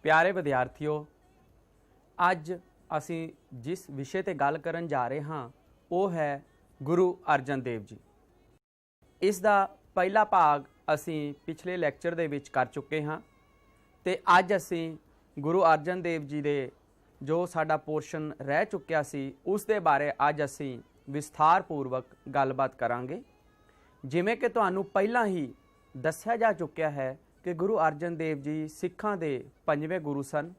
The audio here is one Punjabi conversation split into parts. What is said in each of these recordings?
प्यारे विद्यार्थियों, अज असी जिस विषय ते गल करन जा रहे हाँ वो है गुरु अर्जन देव जी। इसका पहला भाग असी पिछले लैक्चर दे विच कर चुके हाँ ते अज असी गुरु अर्जन देव जी दे जो साडा पोर्शन रह चुकिया सी उस दे बारे अज असी विस्तारपूर्वक गलबात करांगे। जिमें कि तुहानू पहला ही दस्या जा चुकिया है कि गुरु अर्जन देव जी सिखां दे पंजवें गुरु सन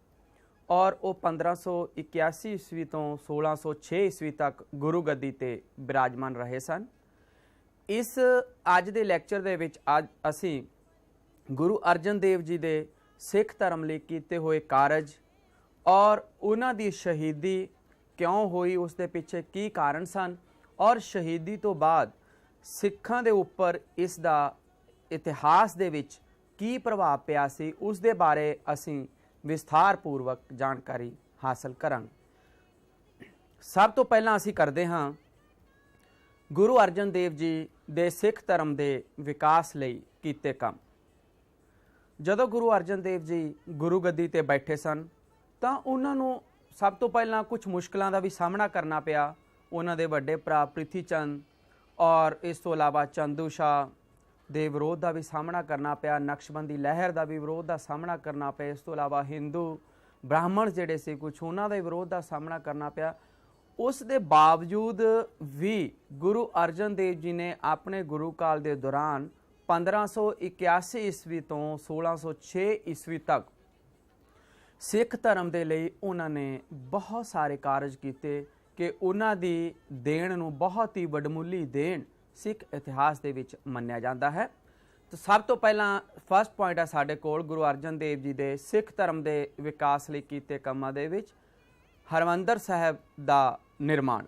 और वो 1581 ईस्वी तो 1606 ईस्वी तक गुरु गद्दी ते विराजमान रहे सन। इस अज दे लैक्चर दे विच अज असी गुरु अर्जन देव जी दे सिख धर्म लई कीते होए कारज और उन्हां दी शहीदी क्यों हुई, उस दे पिछे की कारण सन और शहीदी तो बाद सिखां दे उपर इस दा इतिहास दे विच की प्रभाव पिया सी उस दे बारे असी विस्तारपूर्वक जानकारी हासिल करांगे। सब तो पहला असी करते हाँ गुरु अर्जन देव जी दे सिख धर्म दे विकास लई कीते काम। जदों गुरु अर्जन देव जी गुरु गद्दी ते बैठे सन तां उन्हां नूं सब तो पहला कुछ मुश्किलों का भी सामना करना पिया। उन्हां दे वड्डे भरा प्रिथी चंद और इस तो इलावा चंदू शाह दे विरोध का भी सामना करना पिया, नक्शबंदी लहर का भी विरोध का सामना करना पिया। इस तो इलावा हिंदू ब्राह्मण जिहड़े सी कुछ उन्हां दे विरोध का सामना करना पिया। उस दे बावजूद भी गुरु अर्जन देव जी ने अपने गुरु काल के दौरान 1581 ईस्वी तो 1606 ईस्वी तक सिख धर्म के लिए उन्होंने बहुत सारे कारज किए कि उन्हां दी देण नूं बहुत ही वडमुली देण सिख इतिहास दे विच मन्निया जाता है। तो सब तो पहला फर्स्ट पॉइंट है साडे कोल गुरु अर्जन देव जी दे सिख धर्म के विकास लई कीते कामां दे विच हरमंदर साहब दा निर्माण।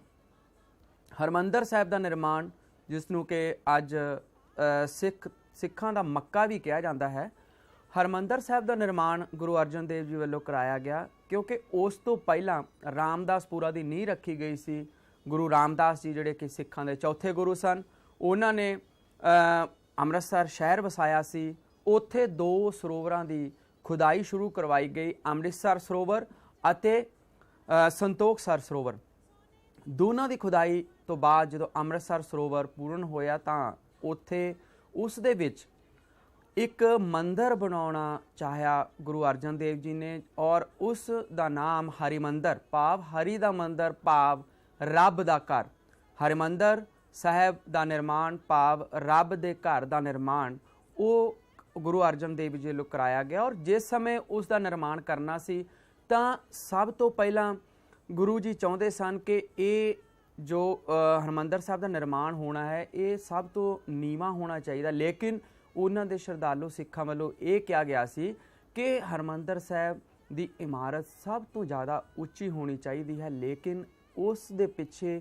हरमंदर साहब दा निर्माण जिसनूं कि अज सिखां दा मक्का भी कहा जाता है। हरमंदर साहब का निर्माण गुरु अर्जन देव जी वालों कराया गया क्योंकि उस तो पहला रामदासपुरा की नींह रखी गई सी। गुरु रामदास जी जिहड़े कि सिखां दे चौथे गुरु सन, उन्होंने अमृतसर शहर वसाया सी। उत्थे दो सरोवरां की खुदाई शुरू करवाई गई, अमृतसर सरोवर अते संतोख सरोवर। दोनों की खुदाई तो बाद जो अमृतसर सरोवर पूर्ण होया तां उत्थे उस दे विच एक मंदिर बनाना चाहया गुरु अर्जन देव जी ने और उस दा नाम हरिमंदर भाव हरि दा मंदिर भाव रब दा घर, हरिमंदर साहब दा निर्माण भाव रब दे घर दा निर्माण वो गुरु अर्जन देव जी लोग कराया गया। और जिस समय उस दा निर्माण करना सी तां सब तो पहला गुरु जी चाहते सन कि ये जो हरमंदर साहब का निर्माण होना है ये सब तो नीवा होना चाहिए, लेकिन उन्हां दे श्रद्धालु सिखां वालों ये कहा गया सी कि हरमंदर साहब की इमारत सब तो ज़्यादा उच्ची होनी चाहिए है। लेकिन उस दे पिछे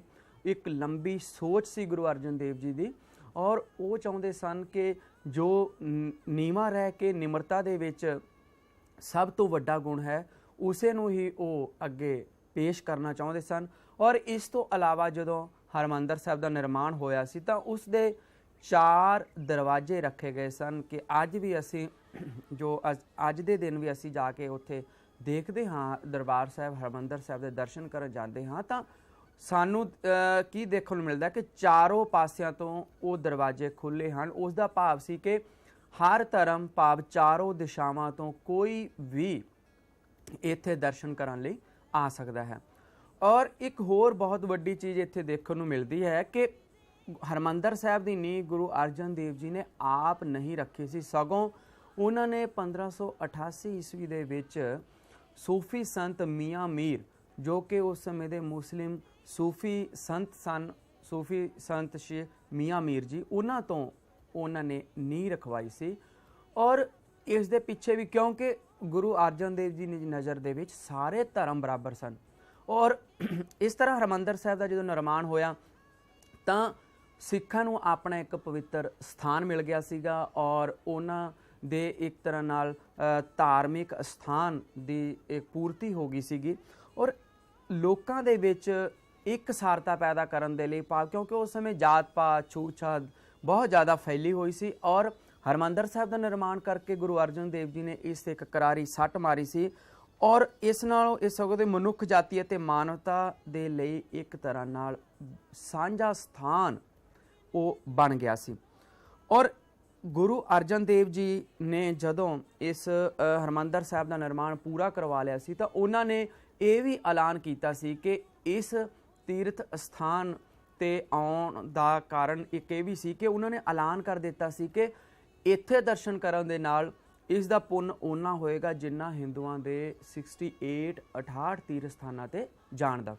एक लंबी सोच सी गुरु अर्जन देव जी की और वो चाहते सन कि जो नीवा रह के निमरता दे विच सब तो वड्डा गुण है उसे नूं ही वो अगे पेश करना चाहते सन। और इस तो अलावा जदों हरमंदर साहब का निर्माण होया सी तां उस दे 4 दरवाजे रखे गए सन कि अज भी असी जो अज दे दिन भी असी जाके उत्थे देखते हाँ दरबार साहब हरमंदर साहब के दर्शन कर जाते हाँ तो सानू की देखने को मिलता कि चारों पासियां तो वो दरवाजे खुले हैं। उसका भाव सी कि हर धर्म भाव चारों दिशावां तो कोई भी इत्थे दर्शन करने लई आ सकता है। और एक होर बहुत वड्डी चीज़ इत्थे देखने को मिलती है कि हरमंदर साहब की नींह गुरु अर्जन देव जी ने आप नहीं रखी सी, सगों उन्होंने 1588 ईस्वी दे विच सूफी संत मियाँ मीर जो कि उस समय दे मुस्लिम सूफी संत सन, सूफी संत शेख मियाँ मीर जी उन्हां तो उन्होंने नींह रखवाई सी। और इस दे पिछे भी क्योंकि गुरु अर्जन देव जी की नज़र दे विच सारे धर्म बराबर सन और इस तरह हरमंदर साहब का जो निर्माण होया तां सिखां नूं अपना एक पवित्र स्थान मिल गया सीगा और उन्हां दे एक तरह नाल धार्मिक स्थान दी एक पूर्ति हो गई सीगी। और लोकां दे विच एक सारता पैदा करन दे लई भाव क्योंकि उस समय जात पात छूत छात बहुत ज़्यादा फैली हुई सी और ਹਰਿਮੰਦਰ ਸਾਹਿਬ ਦਾ ਨਿਰਮਾਣ ਕਰਕੇ ਗੁਰੂ ਅਰਜਨ ਦੇਵ ਜੀ ਨੇ ਇਸ ਤੇ ਇੱਕ ਕਰਾਰੀ ਸੱਟ ਮਾਰੀ ਸੀ ਔਰ ਇਸ ਨਾਲ ਇਸ ਸਗੋਂ ਦੇ ਮਨੁੱਖ ਜਾਤੀ ਅਤੇ ਮਾਨਵਤਾ ਦੇ ਲਈ ਇੱਕ ਤਰ੍ਹਾਂ ਨਾਲ ਸਾਂਝਾ ਸਥਾਨ ਉਹ ਬਣ ਗਿਆ ਸੀ। ਔਰ ਗੁਰੂ ਅਰਜਨ ਦੇਵ ਜੀ ਨੇ ਜਦੋਂ ਇਸ ਹਰਿਮੰਦਰ ਸਾਹਿਬ ਦਾ ਨਿਰਮਾਣ ਪੂਰਾ ਕਰਵਾ ਲਿਆ ਸੀ ਤਾਂ ਉਹਨਾਂ ਨੇ ਇਹ ਵੀ ਐਲਾਨ ਕੀਤਾ ਸੀ ਕਿ ਇਸ ਤੀਰਥ ਸਥਾਨ ਤੇ ਆਉਣ ਦਾ ਕਾਰਨ ਇੱਕ ਇਹ ਵੀ ਸੀ ਕਿ ਉਹਨਾਂ ਨੇ ਐਲਾਨ ਕਰ ਦਿੱਤਾ ਸੀ ਕਿ ਇੱਥੇ ਦਰਸ਼ਨ ਕਰਨ ਦੇ ਨਾਲ ਇਸ ਦਾ ਪੁੰਨ ਓਨਾ ਹੋਏਗਾ ਜਿੰਨਾ ਹਿੰਦੂਆਂ ਦੇ 68 ਤੀਰਥ ਸਥਾਨਾਂ ਤੇ ਜਾਣ ਦਾ।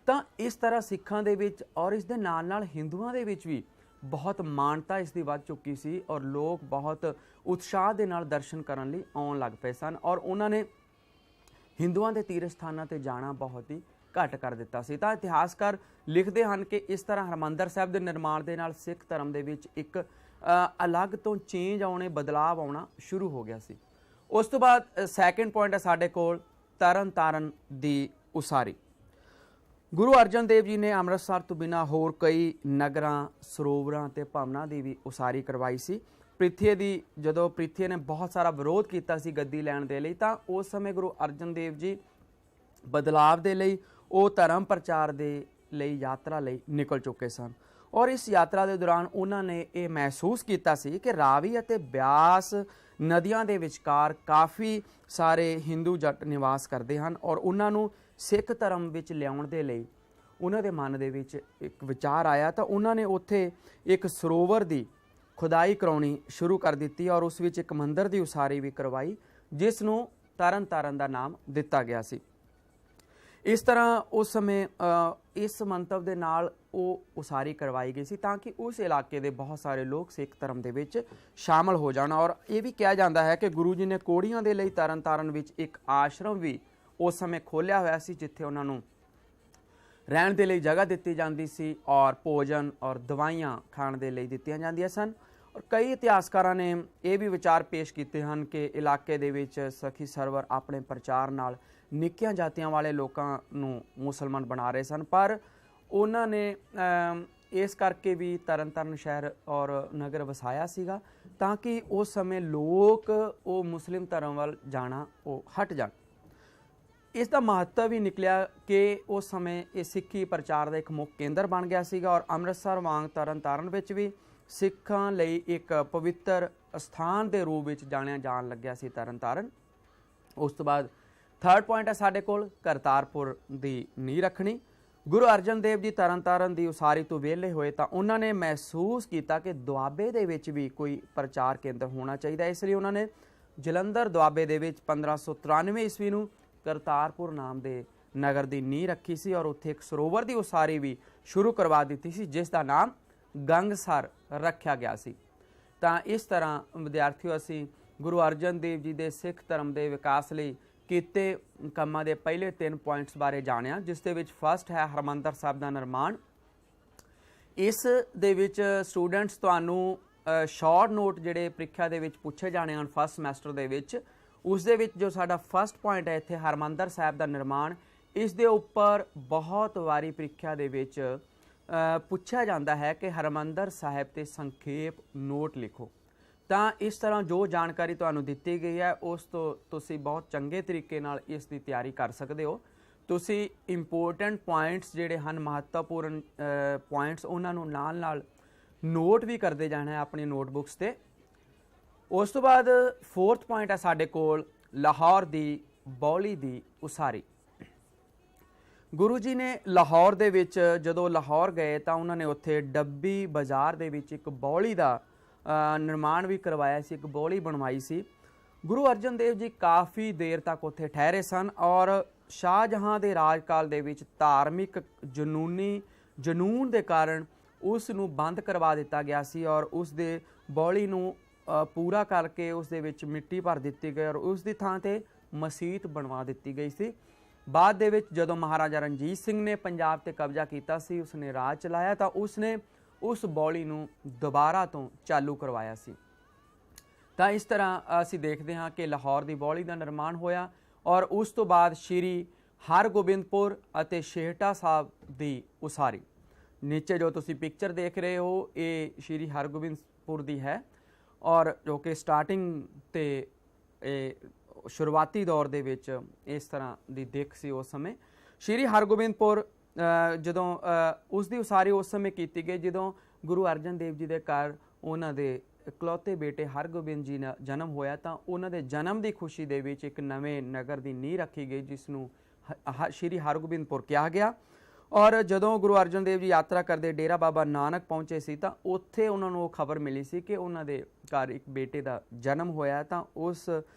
ਤਾਂ ਇਸ ਤਰ੍ਹਾਂ ਸਿੱਖਾਂ ਦੇ ਵਿੱਚ ਔਰ ਇਸ ਦੇ ਨਾਲ ਨਾਲ ਹਿੰਦੂਆਂ ਦੇ ਵਿੱਚ ਵੀ ਬਹੁਤ ਮਾਨਤਾ ਇਸ ਦੀ ਵੱਧ ਚੁੱਕੀ ਸੀ ਔਰ ਲੋਕ ਬਹੁਤ ਉਤਸ਼ਾਹ ਦੇ ਨਾਲ ਦਰਸ਼ਨ ਕਰਨ ਲਈ ਆਉਣ ਲੱਗ ਪਏ ਸਨ ਔਰ ਉਹਨਾਂ ਨੇ ਹਿੰਦੂਆਂ ਦੇ ਤੀਰਥ ਸਥਾਨਾਂ ਤੇ ਜਾਣਾ ਬਹੁਤ ਹੀ ਘੱਟ ਕਰ ਦਿੱਤਾ ਸੀ। ਤਾਂ ਇਤਿਹਾਸਕਾਰ ਲਿਖਦੇ ਹਨ ਕਿ ਇਸ ਤਰ੍ਹਾਂ ਹਰਿਮੰਦਰ ਸਾਹਿਬ ਦੇ ਨਿਰਮਾਣ ਦੇ ਨਾਲ ਸਿੱਖ ਧਰਮ ਦੇ ਵਿੱਚ ਇੱਕ ਅਲੱਗ ਤੋਂ ਚੇਂਜ ਆਉਣੇ, ਬਦਲਾਵ ਆਉਣਾ ਸ਼ੁਰੂ ਹੋ ਗਿਆ ਸੀ। ਉਸ ਤੋਂ ਬਾਅਦ ਸੈਕਿੰਡ ਪੁਆਇੰਟ ਹੈ ਸਾਡੇ ਕੋਲ ਤਰਨ ਤਾਰਨ ਦੀ ਉਸਾਰੀ। ਗੁਰੂ ਅਰਜਨ ਦੇਵ ਜੀ ਨੇ ਅੰਮ੍ਰਿਤਸਰ ਤੋਂ ਬਿਨਾਂ ਹੋਰ ਕਈ ਨਗਰਾਂ, ਸਰੋਵਰਾਂ ਤੇ ਭਵਨਾਂ ਦੀ ਵੀ ਉਸਾਰੀ ਕਰਵਾਈ ਸੀ। ਪ੍ਰਿਥੀ ਦੀ ਜਦੋਂ ਪ੍ਰਿਥੀ ਨੇ ਬਹੁਤ ਸਾਰਾ ਵਿਰੋਧ ਕੀਤਾ ਸੀ ਗੱਦੀ ਲੈਣ ਦੇ ਲਈ ਤਾਂ ਉਸ ਸਮੇਂ ਗੁਰੂ ਅਰਜਨ ਦੇਵ ਜੀ ਬਦਲਾਵ ਦੇ ਲਈ ਉਹ ਧਰਮ ਪ੍ਰਚਾਰ ਦੇ ਲਈ ਯਾਤਰਾ ਲਈ ਨਿਕਲ ਚੁੱਕੇ ਸਨ ਔਰ ਇਸ ਯਾਤਰਾ ਦੇ ਦੌਰਾਨ ਉਹਨਾਂ ਨੇ ਇਹ ਮਹਿਸੂਸ ਕੀਤਾ ਸੀ ਕਿ ਰਾਵੀ ਅਤੇ ਬਿਆਸ ਨਦੀਆਂ ਦੇ ਵਿਚਕਾਰ ਕਾਫੀ ਸਾਰੇ ਹਿੰਦੂ ਜੱਟ ਨਿਵਾਸ ਕਰਦੇ ਹਨ ਔਰ ਉਹਨਾਂ ਨੂੰ ਸਿੱਖ ਧਰਮ ਵਿੱਚ ਲਿਆਉਣ ਦੇ ਲਈ ਉਹਨਾਂ ਦੇ ਮਨ ਦੇ ਵਿੱਚ ਇੱਕ ਵਿਚਾਰ ਆਇਆ ਤਾਂ ਉਹਨਾਂ ਨੇ ਉੱਥੇ ਇੱਕ ਸਰੋਵਰ ਦੀ ਖੁਦਾਈ ਕਰਾਉਣੀ ਸ਼ੁਰੂ ਕਰ ਦਿੱਤੀ ਔਰ ਉਸ ਵਿੱਚ ਇੱਕ ਮੰਦਿਰ ਦੀ ਉਸਾਰੀ ਵੀ ਕਰਵਾਈ ਜਿਸ ਨੂੰ ਤਰਨ ਤਾਰਨ ਦਾ ਨਾਮ ਦਿੱਤਾ ਗਿਆ ਸੀ। ਇਸ ਤਰ੍ਹਾਂ ਉਸ ਸਮੇਂ ਇਸ ਮੰਤਵ ਦੇ ਨਾਲ ਉਹ ਉਸਾਰੀ ਕਰਵਾਈ ਗਈ ਸੀ ਤਾਂ ਕਿ ਉਸ ਇਲਾਕੇ ਦੇ ਬਹੁਤ ਸਾਰੇ ਲੋਕ ਸਿੱਖ ਧਰਮ ਦੇ ਵਿੱਚ ਸ਼ਾਮਲ ਹੋ ਜਾਣ ਔਰ ਇਹ ਵੀ ਕਿਹਾ ਜਾਂਦਾ ਹੈ ਕਿ ਗੁਰੂ ਜੀ ਨੇ ਕੋੜੀਆਂ ਦੇ ਲਈ ਤਰਨ ਤਾਰਨ ਵਿੱਚ ਇੱਕ ਆਸ਼ਰਮ ਵੀ ਉਸ ਸਮੇਂ ਖੋਲ੍ਹਿਆ ਹੋਇਆ ਸੀ ਜਿੱਥੇ ਉਹਨਾਂ ਨੂੰ ਰਹਿਣ ਦੇ ਲਈ ਜਗ੍ਹਾ ਦਿੱਤੀ ਜਾਂਦੀ ਸੀ ਔਰ ਭੋਜਨ ਔਰ ਦਵਾਈਆਂ ਖਾਣ ਦੇ ਲਈ ਦਿੱਤੀਆਂ ਜਾਂਦੀਆਂ ਸਨ। ਔਰ ਕਈ ਇਤਿਹਾਸਕਾਰਾਂ ਨੇ ਇਹ ਵੀ ਵਿਚਾਰ ਪੇਸ਼ ਕੀਤੇ ਹਨ ਕਿ ਇਲਾਕੇ ਦੇ ਵਿੱਚ ਸਖੀ ਸਰਵਰ ਆਪਣੇ ਪ੍ਰਚਾਰ ਨਾਲ ਨਿੱਕੀਆਂ ਜਾਤੀਆਂ ਵਾਲੇ ਲੋਕਾਂ ਨੂੰ ਮੁਸਲਮਾਨ ਬਣਾ ਰਹੇ ਸਨ ਪਰ ਉਹਨਾਂ ਨੇ ਇਸ ਕਰਕੇ ਵੀ ਤਰਨ ਤਾਰਨ ਸ਼ਹਿਰ ਔਰ ਨਗਰ ਵਸਾਇਆ ਸੀਗਾ ਤਾਂ ਕਿ ਉਸ ਸਮੇਂ ਲੋਕ ਉਹ ਮੁਸਲਿਮ ਧਰਮ ਵੱਲ ਜਾਣਾ ਉਹ ਹਟ ਜਾਣ। ਇਸ ਦਾ ਮਹੱਤਵ ਵੀ ਨਿਕਲਿਆ ਕਿ ਉਸ ਸਮੇਂ ਇਹ ਸਿੱਖੀ ਪ੍ਰਚਾਰ ਦਾ ਇੱਕ ਮੁੱਖ ਕੇਂਦਰ ਬਣ ਗਿਆ ਸੀਗਾ ਔਰ ਅੰਮ੍ਰਿਤਸਰ ਵਾਂਗ ਤਰਨ ਤਾਰਨ ਵਿੱਚ ਵੀ ਸਿੱਖਾਂ ਲਈ ਇੱਕ ਪਵਿੱਤਰ ਸਥਾਨ ਦੇ ਰੂਪ ਵਿੱਚ ਜਾਣਿਆ ਜਾਣ ਲੱਗਿਆ ਸੀ ਤਰਨ ਤਾਰਨ। ਉਸ ਤੋਂ ਬਾਅਦ ਥਰਡ ਪੁਆਇੰਟ ਹੈ ਸਾਡੇ ਕੋਲ ਕਰਤਾਰਪੁਰ ਦੀ ਨੀਂਹ ਰੱਖਣੀ। ਗੁਰੂ ਅਰਜਨ ਦੇਵ ਜੀ ਤਰਨ ਤਾਰਨ ਦੀ ਉਸਾਰੀ ਤੋਂ ਵਿਹਲੇ ਹੋਏ ਤਾਂ ਉਹਨਾਂ ਨੇ ਮਹਿਸੂਸ ਕੀਤਾ ਕਿ ਦੁਆਬੇ ਦੇ ਵਿੱਚ ਵੀ ਕੋਈ ਪ੍ਰਚਾਰ ਕੇਂਦਰ ਹੋਣਾ ਚਾਹੀਦਾ। ਇਸ ਲਈ ਉਹਨਾਂ ਨੇ ਜਲੰਧਰ ਦੁਆਬੇ ਦੇ ਵਿੱਚ 1593 ਈਸਵੀ ਨੂੰ ਕਰਤਾਰਪੁਰ ਨਾਮ ਦੇ ਨਗਰ ਦੀ ਨੀਂਹ ਰੱਖੀ ਸੀ ਔਰ ਉੱਥੇ ਇੱਕ ਸਰੋਵਰ ਦੀ ਉਸਾਰੀ ਵੀ ਸ਼ੁਰੂ ਕਰਵਾ ਦਿੱਤੀ ਸੀ ਜਿਸ ਦਾ ਨਾਮ ਗੰਗਸਰ ਰੱਖਿਆ ਗਿਆ ਸੀ। ਤਾਂ ਇਸ ਤਰ੍ਹਾਂ ਵਿਦਿਆਰਥੀਓ ਅਸੀਂ ਗੁਰੂ ਅਰਜਨ ਦੇਵ ਜੀ ਦੇ ਸਿੱਖ ਧਰਮ ਦੇ ਵਿਕਾਸ ਲਈ ਕੀਤੇ ਕੰਮਾਂ ਦੇ ਪਹਿਲੇ 3 ਪੁਆਇੰਟਸ ਬਾਰੇ ਜਾਣਿਆ ਜਿਸ ਦੇ ਵਿੱਚ ਫਸਟ ਹੈ ਹਰਿਮੰਦਰ ਸਾਹਿਬ ਦਾ ਨਿਰਮਾਣ। ਇਸ ਦੇ ਵਿੱਚ ਸਟੂਡੈਂਟਸ ਤੁਹਾਨੂੰ ਸ਼ਾਰਟ ਨੋਟ ਜਿਹੜੇ ਪ੍ਰੀਖਿਆ ਦੇ ਵਿੱਚ ਪੁੱਛੇ ਜਾਣੇ ਹਨ ਫਸਟ ਸਮੈਸਟਰ ਦੇ ਵਿੱਚ ਉਸ ਦੇ ਵਿੱਚ ਜੋ ਸਾਡਾ ਫਸਟ ਪੁਆਇੰਟ ਹੈ ਇੱਥੇ ਹਰਿਮੰਦਰ ਸਾਹਿਬ ਦਾ ਨਿਰਮਾਣ ਇਸ ਦੇ ਉੱਪਰ ਬਹੁਤ ਵਾਰੀ ਪ੍ਰੀਖਿਆ ਦੇ ਵਿੱਚ ਪੁੱਛਿਆ ਜਾਂਦਾ ਹੈ ਕਿ ਹਰਿਮੰਦਰ ਸਾਹਿਬ ਤੇ ਸੰਖੇਪ ਨੋਟ ਲਿਖੋ। ਤਾਂ ਇਸ ਤਰ੍ਹਾਂ ਜੋ ਜਾਣਕਾਰੀ ਤੁਹਾਨੂੰ ਦਿੱਤੀ ਗਈ ਹੈ ਉਸ ਤੋਂ ਤੁਸੀਂ ਬਹੁਤ ਚੰਗੇ ਤਰੀਕੇ ਨਾਲ ਇਸ ਦੀ ਤਿਆਰੀ ਕਰ ਸਕਦੇ ਹੋ। ਤੁਸੀਂ ਇੰਪੋਰਟੈਂਟ ਪੁਆਇੰਟਸ ਜਿਹੜੇ ਹਨ ਮਹੱਤਵਪੂਰਨ ਪੁਆਇੰਟਸ ਉਹਨਾਂ ਨੂੰ ਨਾਲ ਨਾਲ ਨੋਟ ਵੀ ਕਰਦੇ ਜਾਣਾ ਹੈ ਆਪਣੀ ਨੋਟਬੁੱਕਸ ਤੇ। ਉਸ ਤੋਂ ਬਾਅਦ ਫੋਰਥ ਪੁਆਇੰਟ ਹੈ ਸਾਡੇ ਕੋਲ ਲਾਹੌਰ ਦੀ ਬਾਉਲੀ ਦੀ ਉਸਾਰੀ। ਗੁਰੂ ਜੀ ਨੇ ਲਾਹੌਰ ਦੇ ਵਿੱਚ ਜਦੋਂ ਲਾਹੌਰ ਗਏ ਤਾਂ ਉਹਨਾਂ ਨੇ ਉੱਥੇ ਡੱਬੀ ਬਾਜ਼ਾਰ ਦੇ ਵਿੱਚ ਇੱਕ ਬਾਉਲੀ ਦਾ ਨਿਰਮਾਣ ਵੀ ਕਰਵਾਇਆ ਸੀ, ਇੱਕ ਬਾਉਲੀ ਬਣਵਾਈ ਸੀ। ਗੁਰੂ ਅਰਜਨ ਦੇਵ ਜੀ ਕਾਫੀ ਦੇਰ ਤੱਕ ਉੱਥੇ ਠਹਿਰੇ ਸਨ ਔਰ ਸ਼ਾਹਜਹਾਂ ਦੇ ਰਾਜਕਾਲ ਦੇ ਵਿੱਚ ਧਾਰਮਿਕ ਜਨੂਨ ਦੇ ਕਾਰਨ ਉਸ ਨੂੰ ਬੰਦ ਕਰਵਾ ਦਿੱਤਾ ਗਿਆ ਸੀ ਔਰ ਉਸ ਦੇ ਬਾਉਲੀ ਨੂੰ ਪੂਰਾ ਕਰਕੇ ਉਸ ਦੇ ਵਿੱਚ ਮਿੱਟੀ ਭਰ ਦਿੱਤੀ ਗਈ ਔਰ ਉਸ ਦੀ ਥਾਂ ਤੇ ਮਸੀਤ ਬਣਵਾ ਦਿੱਤੀ ਗਈ ਸੀ। ਬਾਅਦ ਦੇ ਵਿੱਚ ਜਦੋਂ ਮਹਾਰਾਜਾ ਰਣਜੀਤ ਸਿੰਘ ਨੇ ਪੰਜਾਬ ਤੇ ਕਬਜ਼ਾ ਕੀਤਾ ਸੀ ਉਸਨੇ ਰਾਜ ਚਲਾਇਆ ਤਾਂ ਉਸਨੇ ਉਸ ਬਾਉਲੀ ਨੂੰ ਦੁਬਾਰਾ ਤੋਂ ਚਾਲੂ ਕਰਵਾਇਆ ਸੀ। ਤਾਂ ਇਸ ਤਰ੍ਹਾਂ ਅਸੀਂ ਦੇਖਦੇ ਹਾਂ ਕਿ ਲਾਹੌਰ ਦੀ ਬਾਉਲੀ ਦਾ ਨਿਰਮਾਣ ਹੋਇਆ ਔਰ ਉਸ ਤੋਂ ਬਾਅਦ ਸ਼੍ਰੀ ਹਰਗੋਬਿੰਦਪੁਰ ਅਤੇ ਛੇਹਰਟਾ ਸਾਹਿਬ ਦੀ ਉਸਾਰੀ। ਨੀਚੇ ਜੋ ਤੁਸੀਂ ਪਿਕਚਰ ਦੇਖ ਰਹੇ ਹੋ ਇਹ ਸ਼੍ਰੀ ਹਰਗੋਬਿੰਦਪੁਰ ਦੀ ਹੈ और जो कि स्टार्टिंग ਤੇ शुरुआती दौर ਦੇ ਵਿੱਚ ਇਸ ਤਰ੍ਹਾਂ ਦੀ ਦਿੱਖ ਸੀ ਉਸ ਸਮੇਂ। ਸ਼੍ਰੀ ਹਰਗੋਬਿੰਦਪੁਰ ਜਦੋਂ ਉਸ ਦੀ ਉਸਾਰੀ ਉਸ ਸਮੇਂ ਕੀਤੀ ਗਈ ਜਦੋਂ ਗੁਰੂ ਅਰਜਨ ਦੇਵ ਜੀ ਦੇ ਘਰ ਉਹਨਾਂ ਦੇ ਇਕਲੌਤੇ ਬੇਟੇ ਹਰਗੋਬਿੰਦ ਜੀ ਦਾ ਜਨਮ ਹੋਇਆ, ਤਾਂ ਉਹਨਾਂ ਦੇ ਜਨਮ ਦੀ ਖੁਸ਼ੀ ਦੇ ਵਿੱਚ ਇੱਕ ਨਵੇਂ ਨਗਰ ਦੀ ਨੀਂਹ ਰੱਖੀ ਗਈ ਜਿਸ ਨੂੰ ਸ਼੍ਰੀ ਹਰਗੋਬਿੰਦਪੁਰ ਕਿਹਾ ਗਿਆ। ਔਰ ਜਦੋਂ ਗੁਰੂ ਅਰਜਨ ਦੇਵ ਜੀ ਯਾਤਰਾ ਕਰਦੇ ਡੇਰਾ ਬਾਬਾ ਨਾਨਕ ਪਹੁੰਚੇ ਸੀ ਤਾਂ ਉੱਥੇ ਉਹਨਾਂ ਨੂੰ ਉਹ ਖਬਰ ਮਿਲੀ ਸੀ ਕਿ ਉਹਨਾਂ ਦੇ ਘਰ ਇੱਕ ਬੇਟੇ ਦਾ ਜਨਮ ਹੋਇਆ, ਤਾਂ ਉਸ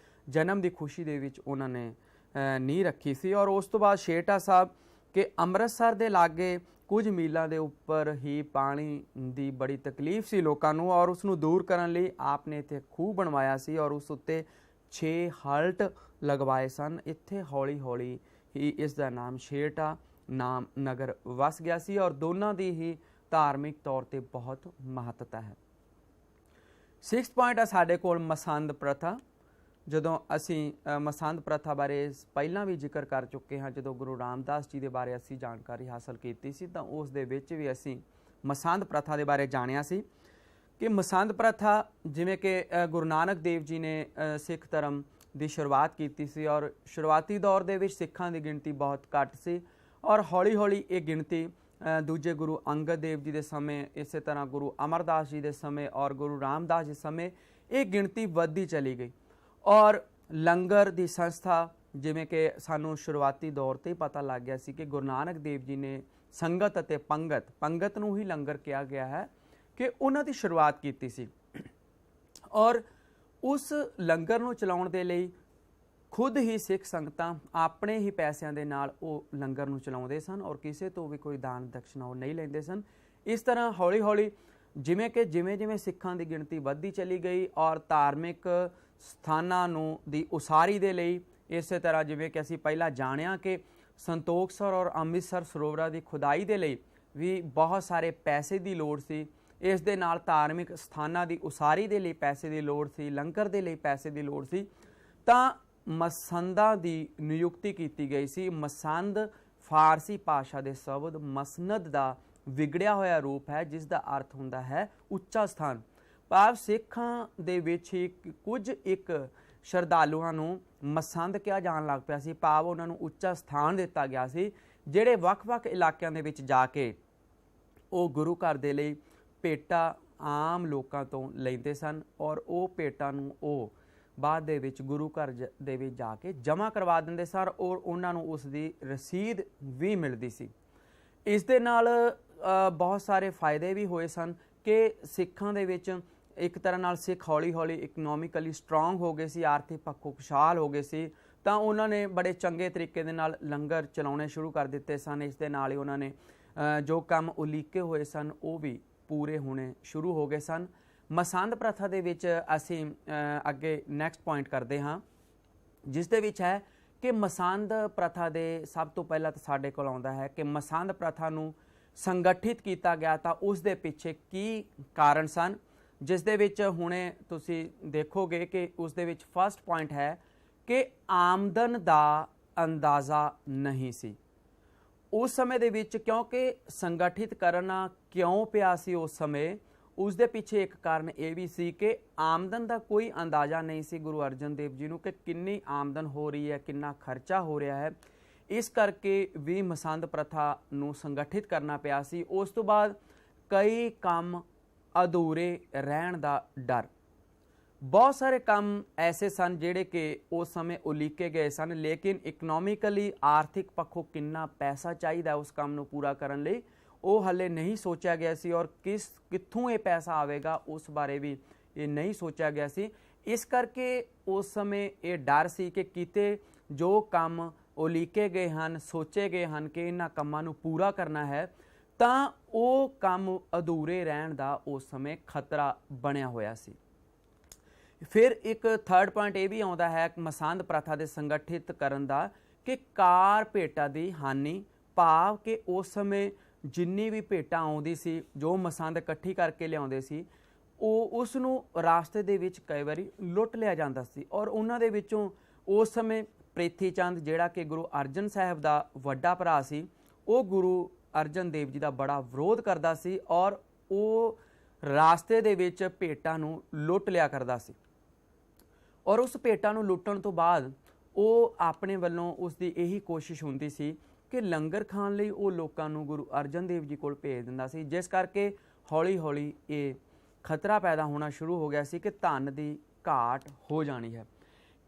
ਜਨਮ ਦੀ ਖੁਸ਼ੀ ਦੇ ਵਿੱਚ ਉਹਨਾਂ ਨੇ ਨੀਂਹ ਰੱਖੀ ਸੀ। ਔਰ ਉਸ ਤੋਂ ਬਾਅਦ ਛੇਹਰਟਾ ਸਾਹਿਬ ਕਿ ਅੰਮ੍ਰਿਤਸਰ ਦੇ ਲਾਗੇ ਕੁਝ ਮੀਲਾਂ ਦੇ ਉੱਪਰ ਹੀ ਪਾਣੀ ਦੀ ਬੜੀ ਤਕਲੀਫ ਸੀ ਲੋਕਾਂ ਨੂੰ, ਔਰ ਉਸ ਨੂੰ ਦੂਰ ਕਰਨ ਲਈ ਆਪ ਨੇ ਇੱਥੇ ਖੂਹ ਬਣਵਾਇਆ ਸੀ ਔਰ ਉਸ ਉੱਤੇ 6 ਹਲਟ ਲਗਵਾਏ ਸਨ। ਇੱਥੇ ਹੌਲੀ ਹੌਲੀ ਹੀ ਇਸ ਦਾ ਨਾਮ ਛੇਹਰਟਾ ਨਾਮ ਨਗਰ ਵਸ ਗਿਆ ਸੀ ਔਰ ਦੋਨਾਂ ਦੀ ਹੀ ਧਾਰਮਿਕ ਤੌਰ ਤੇ ਬਹੁਤ ਮਹੱਤਤਾ ਹੈ। 6 ਪੁਆਇੰਟ ਆ ਸਾਡੇ ਕੋਲ ਮਸੰਦ ਪ੍ਰਥਾ। ਜਦੋਂ ਅਸੀਂ ਮਸੰਦ ਪ੍ਰਥਾ ਬਾਰੇ ਪਹਿਲਾਂ ਵੀ ਜ਼ਿਕਰ ਕਰ ਚੁੱਕੇ ਹਾਂ, ਜਦੋਂ ਗੁਰੂ ਰਾਮਦਾਸ ਜੀ ਦੇ ਬਾਰੇ ਅਸੀਂ ਜਾਣਕਾਰੀ ਹਾਸਲ ਕੀਤੀ ਸੀ ਤਾਂ ਉਸ ਦੇ ਵਿੱਚ ਵੀ ਅਸੀਂ ਮਸੰਦ ਪ੍ਰਥਾ ਦੇ ਬਾਰੇ ਜਾਣਿਆ ਸੀ ਕਿ ਮਸੰਦ ਪ੍ਰਥਾ ਜਿਵੇਂ ਕਿ ਗੁਰੂ ਨਾਨਕ ਦੇਵ ਜੀ ਨੇ ਸਿੱਖ ਧਰਮ ਦੀ ਸ਼ੁਰੂਆਤ ਕੀਤੀ ਸੀ ਔਰ ਸ਼ੁਰੂਆਤੀ ਦੌਰ ਦੇ ਵਿੱਚ ਸਿੱਖਾਂ ਦੀ ਗਿਣਤੀ ਬਹੁਤ ਘੱਟ ਸੀ ਔਰ ਹੌਲੀ ਹੌਲੀ ਇਹ ਗਿਣਤੀ ਦੂਜੇ ਗੁਰੂ ਅੰਗਦ ਦੇਵ ਜੀ ਦੇ ਸਮੇਂ, ਇਸੇ ਤਰ੍ਹਾਂ ਗੁਰੂ ਅਮਰਦਾਸ ਜੀ ਦੇ ਸਮੇਂ ਔਰ ਗੁਰੂ ਰਾਮਦਾਸ ਜੀ ਸਮੇਂ ਇਹ ਗਿਣਤੀ ਵੱਧਦੀ ਚਲੀ ਗਈ। ਔਰ ਲੰਗਰ ਦੀ ਸੰਸਥਾ ਜਿਵੇਂ ਕਿ ਸਾਨੂੰ ਸ਼ੁਰੂਆਤੀ ਦੌਰ 'ਤੇ ਪਤਾ ਲੱਗ ਗਿਆ ਸੀ ਕਿ ਗੁਰੂ ਨਾਨਕ ਦੇਵ ਜੀ ਨੇ ਸੰਗਤ ਅਤੇ ਪੰਗਤ ਨੂੰ ਹੀ ਲੰਗਰ ਕਿਹਾ ਗਿਆ ਹੈ ਕਿ ਉਹਨਾਂ ਦੀ ਸ਼ੁਰੂਆਤ ਕੀਤੀ ਸੀ। ਔਰ ਉਸ ਲੰਗਰ ਨੂੰ ਚਲਾਉਣ ਦੇ ਲਈ ਖੁਦ ਹੀ ਸਿੱਖ ਸੰਗਤਾਂ ਆਪਣੇ ਹੀ ਪੈਸਿਆਂ ਦੇ ਨਾਲ ਉਹ ਲੰਗਰ ਨੂੰ ਚਲਾਉਂਦੇ ਸਨ ਔਰ ਕਿਸੇ ਤੋਂ ਵੀ ਕੋਈ ਦਾਨ ਦਕਸ਼ਨਾ ਉਹ ਨਹੀਂ ਲੈਂਦੇ ਸਨ। ਇਸ ਤਰ੍ਹਾਂ ਹੌਲੀ ਹੌਲੀ ਜਿਵੇਂ ਜਿਵੇਂ ਸਿੱਖਾਂ ਦੀ ਗਿਣਤੀ ਵੱਧਦੀ ਚਲੀ ਗਈ ਔਰ ਧਾਰਮਿਕ ਸਥਾਨਾਂ ਨੂੰ ਦੀ ਉਸਾਰੀ ਦੇ ਲਈ, ਇਸੇ ਤਰ੍ਹਾਂ ਜਿਵੇਂ ਕਿ ਅਸੀਂ ਪਹਿਲਾਂ ਜਾਣਿਆ ਕਿ ਸੰਤੋਖਸਰ ਔਰ ਅੰਮ੍ਰਿਤਸਰ ਸਰੋਵਰਾਂ ਦੀ ਖੁਦਾਈ ਦੇ ਲਈ ਵੀ ਬਹੁਤ ਸਾਰੇ ਪੈਸੇ ਦੀ ਲੋੜ ਸੀ। ਇਸ ਦੇ ਨਾਲ ਧਾਰਮਿਕ ਸਥਾਨਾਂ ਦੀ ਉਸਾਰੀ ਦੇ ਲਈ ਪੈਸੇ ਦੀ ਲੋੜ ਸੀ, ਲੰਗਰ ਦੇ ਲਈ ਪੈਸੇ ਦੀ ਲੋੜ ਸੀ, ਤਾਂ ਮਸੰਦਾਂ ਦੀ ਨਿਯੁਕਤੀ ਕੀਤੀ ਗਈ ਸੀ। ਮਸੰਦ ਫਾਰਸੀ ਭਾਸ਼ਾ ਦੇ ਸ਼ਬਦ ਮਸਨਦ ਦਾ ਵਿਗੜਿਆ ਹੋਇਆ ਰੂਪ ਹੈ ਜਿਸ ਦਾ ਅਰਥ ਹੁੰਦਾ ਹੈ ਉੱਚਾ ਸਥਾਨ। ਭਾਵ ਸਿੱਖਾਂ ਦੇ ਵਿੱਚ ਹੀ ਕੁਝ ਇੱਕ ਸ਼ਰਧਾਲੂਆਂ ਨੂੰ ਮਸੰਦ ਕਿਹਾ ਜਾਣ ਲੱਗ ਪਿਆ ਸੀ, ਭਾਵ ਉਹਨਾਂ ਨੂੰ ਉੱਚਾ ਸਥਾਨ ਦਿੱਤਾ ਗਿਆ ਸੀ ਜਿਹੜੇ ਵੱਖ-ਵੱਖ ਇਲਾਕਿਆਂ ਦੇ ਵਿੱਚ ਜਾ ਕੇ ਉਹ ਗੁਰੂ ਘਰ ਦੇ ਲਈ ਭੇਟਾਂ ਆਮ ਲੋਕਾਂ ਤੋਂ ਲੈਂਦੇ ਸਨ ਔਰ ਉਹ ਭੇਟਾਂ ਨੂੰ ਉਹ ਬਾਅਦ ਦੇ ਵਿੱਚ ਗੁਰੂ ਘਰ ਦੇ ਵਿੱਚ ਜਾ ਕੇ ਜਮ੍ਹਾਂ ਕਰਵਾ ਦਿੰਦੇ ਸਨ ਔਰ ਉਹਨਾਂ ਨੂੰ ਉਸ ਦੀ ਰਸੀਦ ਵੀ ਮਿਲਦੀ ਸੀ। ਇਸ ਦੇ ਨਾਲ ਬਹੁਤ ਸਾਰੇ ਫਾਇਦੇ ਵੀ ਹੋਏ ਸਨ ਕਿ ਸਿੱਖਾਂ ਦੇ ਵਿੱਚ ਇੱਕ ਤਰ੍ਹਾਂ ਨਾਲ ਸਿੱਖ ਹੌਲੀ ਹੌਲੀ ਇਕਨੋਮਿਕਲੀ ਸਟਰੋਂਗ ਹੋ ਗਏ ਸੀ, ਆਰਥਿਕ ਪੱਖੋਂ ਖੁਸ਼ਹਾਲ ਹੋ ਗਏ ਸੀ, ਤਾਂ ਉਹਨਾਂ ਨੇ ਬੜੇ ਚੰਗੇ ਤਰੀਕੇ ਦੇ ਨਾਲ ਲੰਗਰ ਚਲਾਉਣੇ ਸ਼ੁਰੂ ਕਰ ਦਿੱਤੇ ਸਨ। ਇਸ ਦੇ ਨਾਲ ਹੀ ਉਹਨਾਂ ਨੇ ਜੋ ਕੰਮ ਉਲੀਕੇ ਹੋਏ ਸਨ ਉਹ ਵੀ ਪੂਰੇ ਹੋਣੇ ਸ਼ੁਰੂ ਹੋ ਗਏ ਸਨ। ਮਸੰਦ ਪ੍ਰਥਾ ਦੇ ਵਿੱਚ ਅਸੀਂ ਅੱਗੇ ਨੈਕਸਟ ਪੁਆਇੰਟ ਕਰਦੇ ਹਾਂ ਜਿਸ ਦੇ ਵਿੱਚ ਹੈ ਕਿ ਮਸੰਦ ਪ੍ਰਥਾ ਦੇ ਸਭ ਤੋਂ ਪਹਿਲਾਂ ਤਾਂ ਸਾਡੇ ਕੋਲ ਆਉਂਦਾ ਹੈ ਕਿ ਮਸੰਦ ਪ੍ਰਥਾ ਨੂੰ ਸੰਗਠਿਤ ਕੀਤਾ ਗਿਆ ਤਾਂ ਉਸ ਦੇ ਪਿੱਛੇ ਕੀ ਕਾਰਨ ਸਨ, ਜਿਸ ਦੇ ਵਿੱਚ ਹੁਣੇ ਤੁਸੀਂ ਦੇਖੋਗੇ ਕਿ ਉਸ ਦੇ ਵਿੱਚ ਫਸਟ ਪੁਆਇੰਟ ਹੈ ਕਿ ਆਮਦਨ ਦਾ ਅੰਦਾਜ਼ਾ ਨਹੀਂ ਸੀ ਉਸ ਸਮੇਂ ਦੇ ਵਿੱਚ। ਕਿਉਂਕਿ ਸੰਗਠਿਤ ਕਰਨਾ ਕਿਉਂ ਪਿਆ ਸੀ ਉਸ ਸਮੇਂ, ਉਸ ਦੇ ਪਿੱਛੇ ਇੱਕ ਕਾਰਨ ਇਹ ਵੀ ਸੀ ਕਿ ਆਮਦਨ ਦਾ ਕੋਈ ਅੰਦਾਜ਼ਾ ਨਹੀਂ ਸੀ ਗੁਰੂ ਅਰਜਨ ਦੇਵ ਜੀ ਨੂੰ ਕਿ ਕਿੰਨੀ ਆਮਦਨ ਹੋ ਰਹੀ ਹੈ, ਕਿੰਨਾ ਖਰਚਾ ਹੋ ਰਿਹਾ ਹੈ। ਇਸ ਕਰਕੇ ਵੀ ਮਸੰਦ ਪ੍ਰਥਾ ਨੂੰ ਸੰਗਠਿਤ ਕਰਨਾ ਪਿਆ ਸੀ। ਉਸ ਤੋਂ ਬਾਅਦ ਕਈ ਕੰਮ ਅਧੂਰੇ ਰਹਿਣ ਦਾ ਡਰ, ਬਹੁਤ ਸਾਰੇ ਕੰਮ ਐਸੇ ਸਨ ਜਿਹੜੇ ਕਿ ਉਸ ਸਮੇਂ ਉਲੀਕੇ ਗਏ ਸਨ, ਲੇਕਿਨ ਇਕਨੋਮਿਕਲੀ ਆਰਥਿਕ ਪੱਖੋਂ ਕਿੰਨਾ ਪੈਸਾ ਚਾਹੀਦਾ ਉਸ ਕੰਮ ਨੂੰ ਪੂਰਾ ਕਰਨ ਲਈ ਉਹ ਹਾਲੇ ਨਹੀਂ ਸੋਚਿਆ ਗਿਆ ਸੀ ਔਰ ਕਿੱਥੋਂ ਇਹ ਪੈਸਾ ਆਵੇਗਾ ਉਸ ਬਾਰੇ ਵੀ ਇਹ ਨਹੀਂ ਸੋਚਿਆ ਗਿਆ ਸੀ। ਇਸ ਕਰਕੇ ਉਸ ਸਮੇਂ ਇਹ ਡਰ ਸੀ ਕਿ ਕਿਤੇ ਜੋ ਕੰਮ ਉਲੀਕੇ ਗਏ ਹਨ, ਸੋਚੇ ਗਏ ਹਨ ਕਿ ਇਹਨਾਂ ਕੰਮਾਂ ਨੂੰ ਪੂਰਾ ਕਰਨਾ ਹੈ, ਤਾਂ ਉਹ ਕੰਮ ਅਧੂਰੇ ਰਹਿਣ ਦਾ ਉਸ ਸਮੇਂ ਖਤਰਾ ਬਣਿਆ ਹੋਇਆ ਸੀ। ਫਿਰ ਇੱਕ ਥਰਡ ਪੁਆਇੰਟ ਇਹ ਵੀ ਆਉਂਦਾ ਹੈ ਮਸੰਦ ਪ੍ਰਥਾ ਦੇ ਸੰਗਠਿਤ ਕਰਨ ਦਾ ਕਿ ਕਾਰ ਭੇਟਾਂ ਦੀ ਹਾਨੀ, ਭਾਵ ਕਿ ਉਸ ਸਮੇਂ ਜਿੰਨੀ ਵੀ ਭੇਟਾਂ ਆਉਂਦੀ ਸੀ, ਜੋ ਮਸੰਦ ਇਕੱਠੀ ਕਰਕੇ ਲਿਆਉਂਦੇ ਸੀ, ਉਹ ਉਸ ਨੂੰ ਰਾਸਤੇ ਦੇ ਵਿੱਚ ਕਈ ਵਾਰੀ ਲੁੱਟ ਲਿਆ ਜਾਂਦਾ ਸੀ ਔਰ ਉਹਨਾਂ ਦੇ ਵਿੱਚੋਂ ਉਸ ਸਮੇਂ ਪ੍ਰਿਥੀ ਚੰਦ ਜਿਹੜਾ ਕਿ ਗੁਰੂ ਅਰਜਨ ਸਾਹਿਬ ਦਾ ਵੱਡਾ ਭਰਾ ਸੀ, ਉਹ ਗੁਰੂ ਅਰਜਨ ਦੇਵ ਜੀ ਦਾ ਬੜਾ ਵਿਰੋਧ ਕਰਦਾ ਸੀ ਔਰ ਉਹ ਰਾਸਤੇ ਦੇ ਵਿੱਚ ਭੇਟਾਂ ਨੂੰ ਲੁੱਟ ਲਿਆ ਕਰਦਾ ਸੀ ਔਰ ਉਸ ਭੇਟਾਂ ਨੂੰ ਲੁੱਟਣ ਤੋਂ ਬਾਅਦ ਉਹ ਆਪਣੇ ਵੱਲੋਂ ਉਸ ਦੀ ਇਹੀ ਕੋਸ਼ਿਸ਼ ਹੁੰਦੀ ਸੀ ਕਿ ਲੰਗਰ ਖਾਣ ਲਈ ਉਹ ਲੋਕਾਂ ਨੂੰ ਗੁਰੂ ਅਰਜਨ ਦੇਵ ਜੀ ਕੋਲ ਭੇਜ ਦਿੰਦਾ ਸੀ, ਜਿਸ ਕਰਕੇ ਹੌਲੀ ਹੌਲੀ ਇਹ ਖਤਰਾ ਪੈਦਾ ਹੋਣਾ ਸ਼ੁਰੂ ਹੋ ਗਿਆ ਸੀ ਕਿ ਧਨ ਦੀ ਘਾਟ ਹੋ ਜਾਣੀ ਹੈ।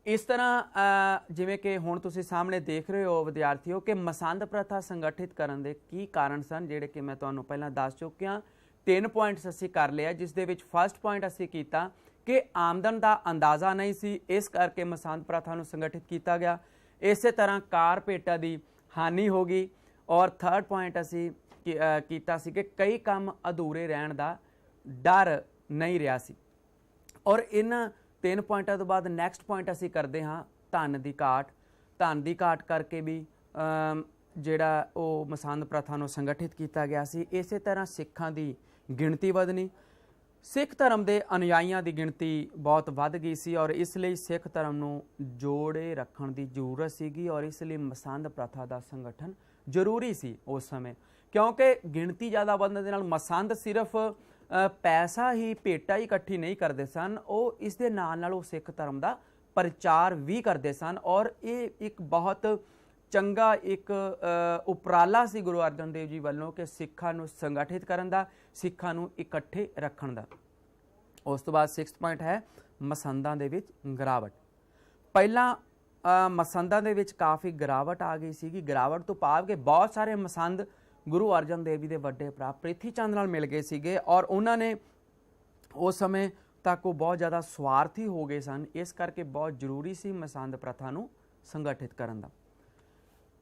ਇਸ ਤਰ੍ਹਾਂ ਜਿਵੇਂ ਕਿ ਹੁਣ ਤੁਸੀਂ ਸਾਹਮਣੇ ਦੇਖ ਰਹੇ ਹੋ ਵਿਦਿਆਰਥੀਓ ਕਿ ਮਸੰਦ ਪ੍ਰਥਾ ਸੰਗਠਿਤ ਕਰਨ ਦੇ ਕੀ ਕਾਰਨ ਸਨ, ਜਿਹੜੇ ਕਿ ਮੈਂ ਤੁਹਾਨੂੰ ਪਹਿਲਾਂ ਦੱਸ ਚੁੱਕਿਆ। 3 ਪੁਆਇੰਟਸ ਅਸੀਂ ਕਰ ਲਿਆ, ਜਿਸ ਦੇ ਵਿੱਚ ਫਸਟ ਪੁਆਇੰਟ ਅਸੀਂ ਕੀਤਾ ਕਿ ਆਮਦਨ ਦਾ ਅੰਦਾਜ਼ਾ ਨਹੀਂ ਸੀ, ਇਸ ਕਰਕੇ ਮਸੰਦ ਪ੍ਰਥਾ ਨੂੰ ਸੰਗਠਿਤ ਕੀਤਾ ਗਿਆ। ਇਸੇ ਤਰ੍ਹਾਂ ਕਾਰ ਭੇਟਾਂ ਦੀ ਹਾਨੀ ਹੋ ਗਈ ਔਰ ਥਰਡ ਪੁਆਇੰਟ ਅਸੀਂ ਕੀਤਾ ਸੀ ਕਿ ਕਈ ਕੰਮ ਅਧੂਰੇ ਰਹਿਣ ਦਾ ਡਰ ਨਹੀਂ ਰਿਹਾ ਸੀ। ਔਰ ਇਹਨਾਂ 3 ਪੁਆਇੰਟਾਂ ਤੋਂ ਬਾਅਦ ਨੈਕਸਟ ਪੁਆਇੰਟ ਅਸੀਂ ਕਰਦੇ ਹਾਂ ਧਨ ਦੀ ਘਾਟ। ਧਨ ਦੀ ਘਾਟ ਕਰਕੇ ਵੀ ਜਿਹੜਾ ਉਹ ਮਸੰਦ ਪ੍ਰਥਾ ਨੂੰ ਸੰਗਠਿਤ ਕੀਤਾ ਗਿਆ ਸੀ। ਇਸੇ ਤਰ੍ਹਾਂ ਸਿੱਖਾਂ ਦੀ ਗਿਣਤੀ ਵਧਣੀ, ਸਿੱਖ ਧਰਮ ਦੇ ਅਨੁਯਾਈਆਂ ਦੀ ਗਿਣਤੀ ਬਹੁਤ ਵੱਧ ਗਈ ਸੀ ਔਰ ਇਸ ਲਈ ਸਿੱਖ ਧਰਮ ਨੂੰ ਜੋੜੇ ਰੱਖਣ ਦੀ ਜ਼ਰੂਰਤ ਸੀਗੀ ਔਰ ਇਸ ਲਈ ਮਸੰਦ ਪ੍ਰਥਾ ਦਾ ਸੰਗਠਨ ਜ਼ਰੂਰੀ ਸੀ ਉਸ ਸਮੇਂ, ਕਿਉਂਕਿ ਗਿਣਤੀ ਜ਼ਿਆਦਾ ਵਧਣ ਦੇ ਨਾਲ ਮਸੰਦ ਸਿਰਫ ਪੈਸਾ ਹੀ ਭੇਟਾ ਹੀ ਇਕੱਠੀ ਨਹੀਂ ਕਰਦੇ ਸਨ, ਉਹ ਇਸ ਦੇ ਨਾਲ ਉਹ ਸਿੱਖ ਧਰਮ ਦਾ ਪ੍ਰਚਾਰ ਵੀ ਕਰਦੇ ਸਨ ਔਰ ਇਹ ਇੱਕ ਬਹੁਤ ਚੰਗਾ ਇੱਕ ਉਪਰਾਲਾ ਸੀ ਗੁਰੂ ਅਰਜਨ ਦੇਵ ਜੀ ਵੱਲੋਂ ਕਿ ਸਿੱਖਾਂ ਨੂੰ ਸੰਗਠਿਤ ਕਰਨ ਦਾ, ਸਿੱਖਾਂ ਨੂੰ ਇਕੱਠੇ ਰੱਖਣ ਦਾ। ਉਸ ਤੋਂ ਬਾਅਦ 6th ਪੁਆਇੰਟ ਹੈ ਮਸੰਦਾਂ ਦੇ ਵਿੱਚ ਗਿਰਾਵਟ। ਪਹਿਲਾਂ ਮਸੰਦਾਂ ਦੇ ਵਿੱਚ ਕਾਫੀ ਗਿਰਾਵਟ ਆ ਗਈ ਸੀਗੀ। ਗਿਰਾਵਟ ਤੋਂ ਭਾਵ ਕਿ ਬਹੁਤ ਸਾਰੇ ਮਸੰਦ ਗੁਰੂ ਅਰਜਨ ਦੇਵ ਜੀ ਦੇ ਵੱਡੇ ਭਰਾ ਪ੍ਰਿਥੀ ਚੰਦ ਨਾਲ ਮਿਲ ਗਏ ਸੀਗੇ ਔਰ ਉਹਨਾਂ ਨੇ ਉਸ ਸਮੇਂ ਤੱਕ ਉਹ ਬਹੁਤ ਜ਼ਿਆਦਾ ਸਵਾਰਥੀ ਹੋ ਗਏ ਸਨ, ਇਸ ਕਰਕੇ ਬਹੁਤ ਜ਼ਰੂਰੀ ਸੀ ਮਸੰਦ ਪ੍ਰਥਾ ਨੂੰ ਸੰਗਠਿਤ ਕਰਨ ਦਾ।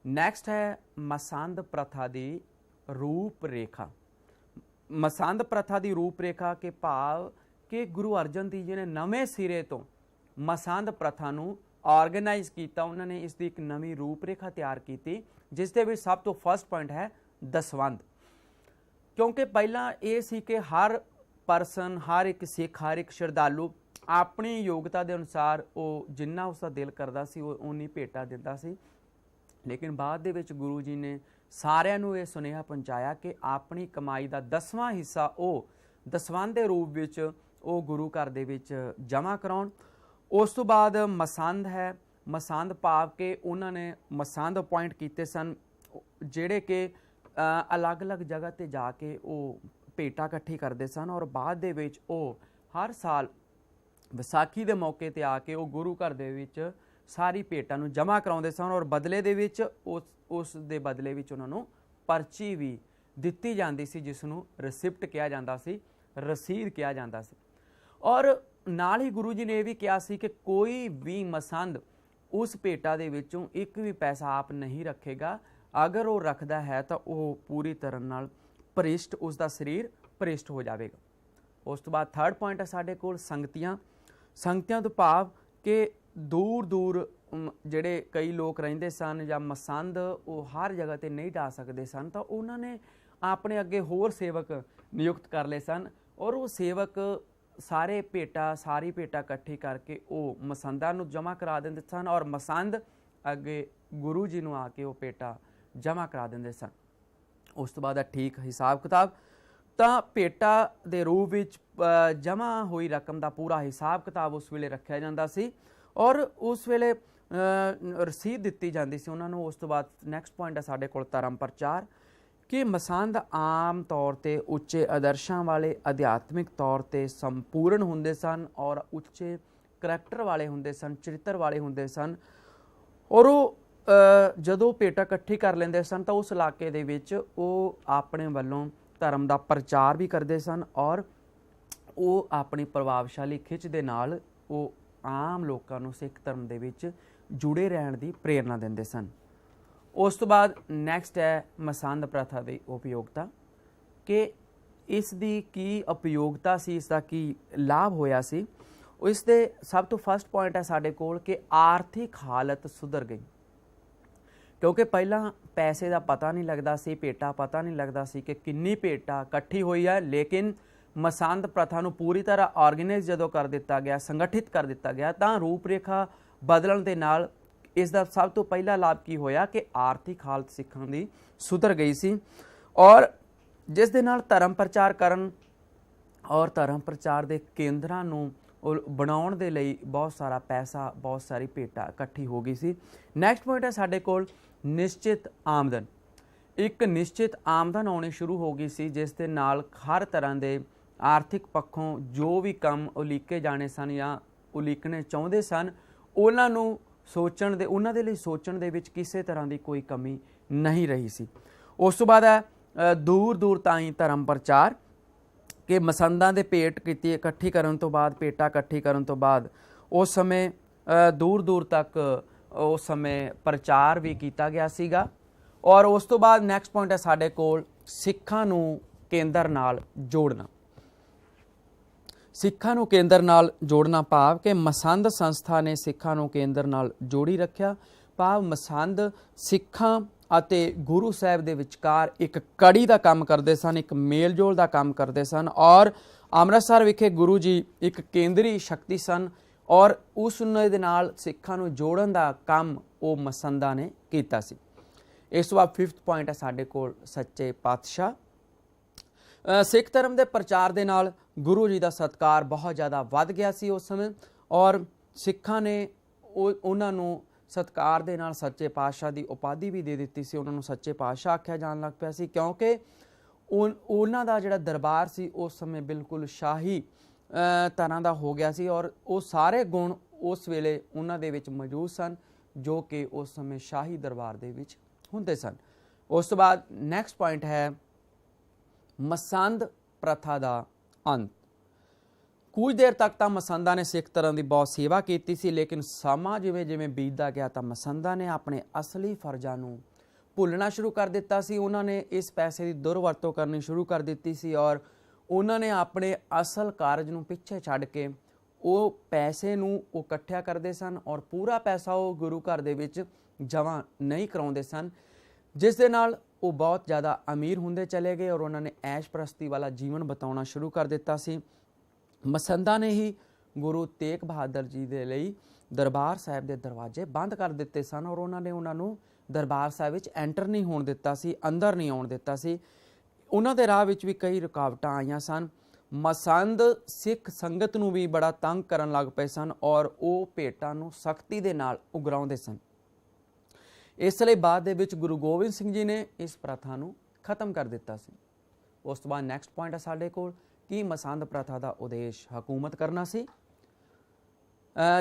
ਨੈਕਸਟ ਹੈ ਮਸੰਦ ਪ੍ਰਥਾ ਦੀ ਰੂਪ ਰੇਖਾ। ਮਸੰਦ ਪ੍ਰਥਾ ਦੀ ਰੂਪ ਰੇਖਾ ਕੇ ਭਾਵ ਕਿ ਗੁਰੂ ਅਰਜਨ ਦੇਵ ਜੀ ਨੇ ਨਵੇਂ ਸਿਰੇ ਤੋਂ ਮਸੰਦ ਪ੍ਰਥਾ ਨੂੰ ਆਰਗੇਨਾਈਜ਼ ਕੀਤਾ, ਉਹਨਾਂ ਨੇ ਇਸ ਦੀ ਇੱਕ ਨਵੀਂ ਰੂਪ ਰੇਖਾ ਤਿਆਰ ਕੀਤੀ, ਜਿਸ ਦੇ ਵਿੱਚ ਸਭ ਤੋਂ ਫਸਟ ਪੁਆਇੰਟ ਹੈ ਦਸਵੰਧ। ਕਿਉਂਕਿ ਪਹਿਲਾਂ ਇਹ ਸੀ ਕਿ ਹਰ ਪਰਸਨ, ਹਰ ਇੱਕ ਸਿੱਖ, ਹਰ ਇੱਕ ਸ਼ਰਧਾਲੂ ਆਪਣੀ ਯੋਗਤਾ ਦੇ ਅਨੁਸਾਰ ਉਹ ਜਿੰਨਾ ਉਸਦਾ ਦਿਲ ਕਰਦਾ ਸੀ ਉਹ ਉਨੀ ਭੇਟਾ ਦਿੰਦਾ ਸੀ, ਲੇਕਿਨ ਬਾਅਦ ਦੇ ਵਿੱਚ ਗੁਰੂ ਜੀ ਨੇ ਸਾਰਿਆਂ ਨੂੰ ਇਹ ਸੁਨੇਹਾ ਪਹੁੰਚਾਇਆ ਕਿ ਆਪਣੀ ਕਮਾਈ ਦਾ 10ਵਾਂ ਹਿੱਸਾ ਉਹ ਦਸਵੰਧ ਦੇ ਰੂਪ ਵਿੱਚ ਉਹ ਗੁਰੂ ਘਰ ਦੇ ਵਿੱਚ ਜਮ੍ਹਾਂ ਕਰਾਉਣ। ਉਸ ਤੋਂ ਬਾਅਦ ਮਸੰਦ ਹੈ। ਮਸੰਦ ਭਾਵ ਕਿ ਉਹਨਾਂ ਨੇ ਮਸੰਦ ਅਪੁਆਇੰਟ ਕੀਤੇ ਸਨ ਜਿਹੜੇ ਕਿ ਅਲੱਗ-ਅਲੱਗ ਜਗ੍ਹਾ 'ਤੇ ਜਾ ਕੇ ਉਹ ਭੇਟਾ ਇਕੱਠੀ ਕਰਦੇ ਸਨ ਔਰ ਬਾਅਦ ਦੇ ਵਿੱਚ ਉਹ ਹਰ ਸਾਲ ਵਿਸਾਖੀ ਦੇ ਮੌਕੇ 'ਤੇ ਆ ਕੇ ਉਹ ਗੁਰੂ ਘਰ ਦੇ ਵਿੱਚ ਸਾਰੀ ਭੇਟਾਂ ਨੂੰ ਜਮ੍ਹਾਂ ਕਰਾਉਂਦੇ ਸਨ ਔਰ ਬਦਲੇ ਦੇ ਵਿੱਚ ਉਸ ਦੇ ਬਦਲੇ ਵਿੱਚ ਉਹਨਾਂ ਨੂੰ ਪਰਚੀ ਵੀ ਦਿੱਤੀ ਜਾਂਦੀ ਸੀ, ਜਿਸ ਨੂੰ ਰਿਸਿਪਟ ਕਿਹਾ ਜਾਂਦਾ ਸੀ, ਰਸੀਦ ਕਿਹਾ ਜਾਂਦਾ ਸੀ। ਔਰ ਨਾਲ ਹੀ ਗੁਰੂ ਜੀ ਨੇ ਇਹ ਵੀ ਕਿਹਾ ਸੀ ਕਿ ਕੋਈ ਵੀ ਮਸੰਦ ਉਸ ਭੇਟਾ ਦੇ ਵਿੱਚੋਂ ਇੱਕ ਵੀ ਪੈਸਾ ਆਪ ਨਹੀਂ ਰੱਖੇਗਾ, ਅਗਰ ਉਹ ਰੱਖਦਾ ਹੈ ਤਾਂ ਉਹ ਪੂਰੀ ਤਰ੍ਹਾਂ ਨਾਲ ਭ੍ਰਿਸ਼ਟ, ਉਸ ਦਾ ਸਰੀਰ ਭ੍ਰਿਸ਼ਟ ਹੋ ਜਾਵੇਗਾ। ਉਸ ਤੋਂ ਬਾਅਦ ਥਰਡ ਪੁਆਇੰਟ ਹੈ ਸਾਡੇ ਕੋਲ ਸੰਗਤੀਆਂ। ਸੰਗਤੀਆਂ ਤੋਂ ਭਾਵ ਕਿ ਦੂਰ ਦੂਰ ਜਿਹੜੇ ਕਈ ਲੋਕ ਰਹਿੰਦੇ ਸਨ ਜਾਂ ਮਸੰਦ ਉਹ ਹਰ ਜਗ੍ਹਾ 'ਤੇ ਨਹੀਂ ਜਾ ਸਕਦੇ ਸਨ, ਤਾਂ ਉਹਨਾਂ ਨੇ ਆਪਣੇ ਅੱਗੇ ਹੋਰ ਸੇਵਕ ਨਿਯੁਕਤ ਕਰ ਲਏ ਸਨ ਔਰ ਉਹ ਸੇਵਕ ਸਾਰੀ ਭੇਟਾ ਇਕੱਠੀ ਕਰਕੇ ਉਹ ਮਸੰਦਾਂ ਨੂੰ ਜਮ੍ਹਾਂ ਕਰਾ ਦਿੰਦੇ ਸਨ ਔਰ ਮਸੰਦ ਅੱਗੇ ਗੁਰੂ ਜੀ ਨੂੰ ਆ ਕੇ ਉਹ ਭੇਟਾ ਜਮ੍ਹਾਂ ਕਰਾ ਦਿੰਦੇ ਸਨ। ਉਸ ਤੋਂ ਬਾਅਦ ਆ ਠੀਕ ਹਿਸਾਬ ਕਿਤਾਬ। ਤਾਂ ਭੇਟਾ ਦੇ ਰੂਪ ਵਿੱਚ ਜਮ੍ਹਾਂ ਹੋਈ ਰਕਮ ਦਾ ਪੂਰਾ ਹਿਸਾਬ ਕਿਤਾਬ ਉਸ ਵੇਲੇ ਰੱਖਿਆ ਜਾਂਦਾ ਸੀ ਔਰ ਉਸ ਵੇਲੇ ਰਸੀਦ ਦਿੱਤੀ ਜਾਂਦੀ ਸੀ ਉਹਨਾਂ ਨੂੰ। ਉਸ ਤੋਂ ਬਾਅਦ ਨੈਕਸਟ ਪੁਆਇੰਟ ਹੈ ਸਾਡੇ ਕੋਲ ਧਰਮ ਪ੍ਰਚਾਰ, ਕਿ ਮਸੰਦ ਆਮ ਤੌਰ 'ਤੇ ਉੱਚੇ ਆਦਰਸ਼ਾਂ ਵਾਲੇ, ਅਧਿਆਤਮਿਕ ਤੌਰ 'ਤੇ ਸੰਪੂਰਨ ਹੁੰਦੇ ਸਨ ਔਰ ਉੱਚੇ ਕਰੈਕਟਰ ਵਾਲੇ ਹੁੰਦੇ ਸਨ, ਚਰਿੱਤਰ ਵਾਲੇ ਹੁੰਦੇ ਸਨ ਔਰ ਉਹ ਜਦੋਂ ਭੇਟਾ ਇਕੱਠੀ ਕਰ ਲੈਂਦੇ ਸਨ ਤਾਂ ਉਸ ਇਲਾਕੇ ਦੇ ਵਿੱਚ ਉਹ ਆਪਣੇ ਵੱਲੋਂ ਧਰਮ ਦਾ ਪ੍ਰਚਾਰ ਵੀ ਕਰਦੇ ਸਨ ਔਰ ਉਹ ਆਪਣੀ ਪ੍ਰਭਾਵਸ਼ਾਲੀ ਖਿੱਚ ਦੇ ਨਾਲ ਉਹ ਆਮ ਲੋਕਾਂ ਨੂੰ ਸਿੱਖ ਧਰਮ ਦੇ ਵਿੱਚ ਜੁੜੇ ਰਹਿਣ ਦੀ ਪ੍ਰੇਰਨਾ ਦਿੰਦੇ ਸਨ। ਉਸ ਤੋਂ ਬਾਅਦ ਨੈਕਸਟ ਹੈ ਮਸੰਦ ਪ੍ਰਥਾ ਦੀ ਉਪਯੋਗਤਾ, ਕਿ ਇਸ ਦੀ ਕੀ ਉਪਯੋਗਤਾ ਸੀ, ਇਸ ਦਾ ਕੀ ਲਾਭ ਹੋਇਆ ਸੀ। ਇਸ ਦੇ ਸਭ ਤੋਂ ਫਸਟ ਪੁਆਇੰਟ ਹੈ ਸਾਡੇ ਕੋਲ ਕਿ ਆਰਥਿਕ ਹਾਲਤ ਸੁਧਰ ਗਈ, ਕਿਉਂਕਿ ਪਹਿਲਾਂ ਪੈਸੇ ਦਾ ਪਤਾ ਨਹੀਂ ਲੱਗਦਾ ਸੀ, ਭੇਟਾ ਪਤਾ ਨਹੀਂ ਲੱਗਦਾ ਸੀ ਕਿ ਕਿੰਨੀ ਭੇਟਾ ਇਕੱਠੀ ਹੋਈ ਹੈ, ਲੇਕਿਨ ਮਸੰਦ ਪ੍ਰਥਾ ਨੂੰ ਪੂਰੀ ਤਰ੍ਹਾਂ ਆਰਗੇਨਾਈਜ਼ ਜਦੋਂ ਕਰ ਦਿੱਤਾ ਗਿਆ, ਸੰਗਠਿਤ ਕਰ ਦਿੱਤਾ ਗਿਆ, ਤਾਂ ਰੂਪ ਰੇਖਾ ਬਦਲਣ ਦੇ ਨਾਲ ਇਸ ਦਾ ਸਭ ਤੋਂ ਪਹਿਲਾ ਲਾਭ ਕੀ ਹੋਇਆ ਕਿ ਆਰਥਿਕ ਹਾਲਤ ਸਿੱਖਾਂ ਦੀ ਸੁਧਰ ਗਈ ਸੀ ਔਰ ਜਿਸ ਦੇ ਨਾਲ ਧਰਮ ਪ੍ਰਚਾਰ ਕਰਨ ਔਰ ਧਰਮ ਪ੍ਰਚਾਰ ਦੇ ਕੇਂਦਰਾਂ ਨੂੰ ਬਣਾਉਣ ਦੇ ਲਈ ਬਹੁਤ ਸਾਰਾ ਪੈਸਾ, ਬਹੁਤ ਸਾਰੀ ਭੇਟਾ ਇਕੱਠੀ ਹੋ ਗਈ ਸੀ। ਨੈਕਸਟ ਪੁਆਇੰਟ ਹੈ ਸਾਡੇ ਕੋਲ ਨਿਸ਼ਚਿਤ ਆਮਦਨ। ਇੱਕ ਨਿਸ਼ਚਿਤ ਆਮਦਨ ਆਉਣੀ ਸ਼ੁਰੂ ਹੋ ਗਈ ਸੀ, ਜਿਸ ਦੇ ਨਾਲ ਹਰ ਤਰ੍ਹਾਂ ਦੇ ਆਰਥਿਕ ਪੱਖੋਂ ਜੋ ਵੀ ਕੰਮ ਉਲੀਕੇ ਜਾਣੇ ਸਨ ਜਾਂ ਉਲੀਕਣੇ ਚਾਹੁੰਦੇ ਸਨ, ਉਹਨਾਂ ਦੇ ਲਈ ਸੋਚਣ ਦੇ ਵਿੱਚ ਕਿਸੇ ਤਰ੍ਹਾਂ ਦੀ ਕੋਈ ਕਮੀ ਨਹੀਂ ਰਹੀ ਸੀ। ਉਸ ਤੋਂ ਬਾਅਦ ਹੈ ਦੂਰ ਦੂਰ ਤਾਈਂ ਧਰਮ ਪ੍ਰਚਾਰ, ਕਿ ਮਸੰਦਾਂ ਦੇ ਭੇਟਾ ਇਕੱਠੀ ਕਰਨ ਤੋਂ ਬਾਅਦ ਉਸ ਸਮੇਂ ਦੂਰ ਦੂਰ ਤੱਕ ਉਸ ਸਮੇਂ ਪ੍ਰਚਾਰ ਵੀ ਕੀਤਾ ਗਿਆ ਸੀਗਾ। ਔਰ ਉਸ ਤੋਂ ਬਾਅਦ ਨੈਕਸਟ ਪੁਆਇੰਟ ਹੈ ਸਾਡੇ ਕੋਲ ਸਿੱਖਾਂ ਨੂੰ ਕੇਂਦਰ ਨਾਲ ਜੋੜਨਾ। ਸਿੱਖਾਂ ਨੂੰ ਕੇਂਦਰ ਨਾਲ ਜੋੜਨਾ ਭਾਵ ਕਿ ਮਸੰਦ ਸੰਸਥਾ ਨੇ ਸਿੱਖਾਂ ਨੂੰ ਕੇਂਦਰ ਨਾਲ ਜੋੜੀ ਰੱਖਿਆ। ਭਾਵ ਮਸੰਦ ਸਿੱਖਾਂ ਅਤੇ ਗੁਰੂ ਸਾਹਿਬ ਦੇ ਵਿਚਕਾਰ ਇੱਕ ਕੜੀ ਦਾ ਕੰਮ ਕਰਦੇ ਸਨ, ਇੱਕ ਮੇਲ ਜੋਲ ਦਾ ਕੰਮ ਕਰਦੇ ਸਨ। ਔਰ ਅੰਮ੍ਰਿਤਸਰ ਵਿਖੇ ਗੁਰੂ ਜੀ ਇੱਕ ਕੇਂਦਰੀ ਸ਼ਕਤੀ ਸਨ ਔਰ ਉਸ ਦੇ ਨਾਲ ਸਿੱਖਾਂ ਨੂੰ ਜੋੜਨ ਦਾ ਕੰਮ ਉਹ ਮਸੰਦਾਂ ਨੇ ਕੀਤਾ ਸੀ। ਇਸ ਤੋਂ ਬਾਅਦ 5th ਪੁਆਇੰਟ ਹੈ ਸਾਡੇ ਕੋਲ ਸੱਚੇ ਪਾਤਸ਼ਾਹ। ਸਿੱਖ ਧਰਮ ਦੇ ਪ੍ਰਚਾਰ ਦੇ ਨਾਲ ਗੁਰੂ ਜੀ ਦਾ ਸਤਿਕਾਰ ਬਹੁਤ ਜ਼ਿਆਦਾ ਵੱਧ ਗਿਆ ਸੀ ਉਸ ਸਮੇਂ, ਔਰ ਸਿੱਖਾਂ ਨੇ ਉਹਨਾਂ ਨੂੰ ਸਤਿਕਾਰ ਦੇ ਨਾਲ ਸੱਚੇ ਪਾਤਸ਼ਾਹ ਦੀ ਉਪਾਧੀ ਵੀ ਦੇ ਦਿੱਤੀ ਸੀ। ਉਹਨਾਂ ਨੂੰ ਸੱਚੇ ਪਾਤਸ਼ਾਹ ਆਖਿਆ ਜਾਣ ਲੱਗ ਪਿਆ ਸੀ, ਕਿਉਂਕਿ ਉਹਨਾਂ ਦਾ ਜਿਹੜਾ ਦਰਬਾਰ ਸੀ ਉਸ ਸਮੇਂ ਬਿਲਕੁਲ ਸ਼ਾਹੀ ਤਰ੍ਹਾਂ ਦਾ ਹੋ ਗਿਆ ਸੀ ਔਰ ਉਹ ਸਾਰੇ ਗੁਣ ਉਸ ਵੇਲੇ ਉਹਨਾਂ ਦੇ ਵਿੱਚ ਮੌਜੂਦ ਸਨ ਜੋ ਕਿ ਉਸ ਸਮੇਂ ਸ਼ਾਹੀ ਦਰਬਾਰ ਦੇ ਵਿੱਚ ਹੁੰਦੇ ਸਨ। ਉਸ ਤੋਂ ਬਾਅਦ ਨੈਕਸਟ ਪੁਆਇੰਟ ਹੈ ਮਸੰਦ ਪ੍ਰਥਾ ਦਾ ਅੰਤ। ਕੁਝ ਦੇਰ ਤੱਕ ਤਾਂ ਮਸੰਦਾਂ ਨੇ ਸਿੱਖ ਧਰਮ ਦੀ ਬਹੁਤ ਸੇਵਾ ਕੀਤੀ ਸੀ, ਲੇਕਿਨ ਸਮਾਂ ਜਿਵੇਂ ਜਿਵੇਂ ਬੀਤਦਾ ਗਿਆ ਤਾਂ ਮਸੰਦਾਂ ਨੇ ਆਪਣੇ ਅਸਲੀ ਫਰਜ਼ਾਂ ਨੂੰ ਭੁੱਲਣਾ ਸ਼ੁਰੂ ਕਰ ਦਿੱਤਾ ਸੀ। ਉਹਨਾਂ ਨੇ ਇਸ ਪੈਸੇ ਦੀ ਦੁਰਵਰਤੋਂ ਕਰਨੀ ਸ਼ੁਰੂ ਕਰ ਦਿੱਤੀ ਸੀ ਔਰ ਉਹਨਾਂ ਨੇ ਆਪਣੇ ਅਸਲ ਕਾਰਜ ਨੂੰ ਪਿੱਛੇ ਛੱਡ ਕੇ ਉਹ ਪੈਸੇ ਨੂੰ ਉਹ ਇਕੱਠਿਆ ਕਰਦੇ ਸਨ ਔਰ ਪੂਰਾ ਪੈਸਾ ਉਹ ਗੁਰੂ ਘਰ ਦੇ ਵਿੱਚ ਜਮ੍ਹਾਂ ਨਹੀਂ ਕਰਾਉਂਦੇ ਸਨ, ਜਿਸ ਦੇ ਨਾਲ ਉਹ ਬਹੁਤ ਜ਼ਿਆਦਾ ਅਮੀਰ ਹੁੰਦੇ ਚਲੇ ਗਏ ਔਰ ਉਹਨਾਂ ਨੇ ਐਸ਼ ਪ੍ਰਸਤੀ ਵਾਲਾ ਜੀਵਨ ਬਿਤਾਉਣਾ ਸ਼ੁਰੂ ਕਰ ਦਿੱਤਾ ਸੀ। ਮਸੰਦਾਂ ਨੇ ਹੀ ਗੁਰੂ ਤੇਗ ਬਹਾਦਰ ਜੀ ਦੇ ਲਈ ਦਰਬਾਰ ਸਾਹਿਬ ਦੇ ਦਰਵਾਜ਼ੇ ਬੰਦ ਕਰ ਦਿੱਤੇ ਸਨ ਔਰ ਉਹਨਾਂ ਨੇ ਉਹਨਾਂ ਨੂੰ ਦਰਬਾਰ ਸਾਹਿਬ ਵਿੱਚ ਐਂਟਰ ਨਹੀਂ ਹੋਣ ਦਿੱਤਾ ਸੀ, ਅੰਦਰ ਨਹੀਂ ਆਉਣ ਦਿੱਤਾ ਸੀ। ਉਹਨਾਂ ਦੇ ਰਾਹ ਵਿੱਚ ਵੀ ਕਈ ਰੁਕਾਵਟਾਂ ਆਈਆਂ ਸਨ। ਮਸੰਦ ਸਿੱਖ ਸੰਗਤ ਨੂੰ ਵੀ ਬੜਾ ਤੰਗ ਕਰਨ ਲੱਗ ਪਏ ਸਨ ਔਰ ਉਹ ਭੇਟਾਂ ਨੂੰ ਸਖਤੀ ਦੇ ਨਾਲ ਉਗਰਾਉਂਦੇ ਸਨ। ਇਸ ਲਈ ਬਾਅਦ ਦੇ ਵਿੱਚ ਗੁਰੂ ਗੋਬਿੰਦ ਸਿੰਘ ਜੀ ਨੇ ਇਸ ਪ੍ਰਥਾ ਨੂੰ ਖਤਮ ਕਰ ਦਿੱਤਾ ਸੀ। ਉਸ ਤੋਂ ਬਾਅਦ ਨੈਕਸਟ ਪੁਆਇੰਟ ਹੈ ਸਾਡੇ ਕੋਲ ਕਿ ਮਸੰਦ ਪ੍ਰਥਾ ਦਾ ਉਦੇਸ਼ ਹਕੂਮਤ ਕਰਨਾ ਸੀ।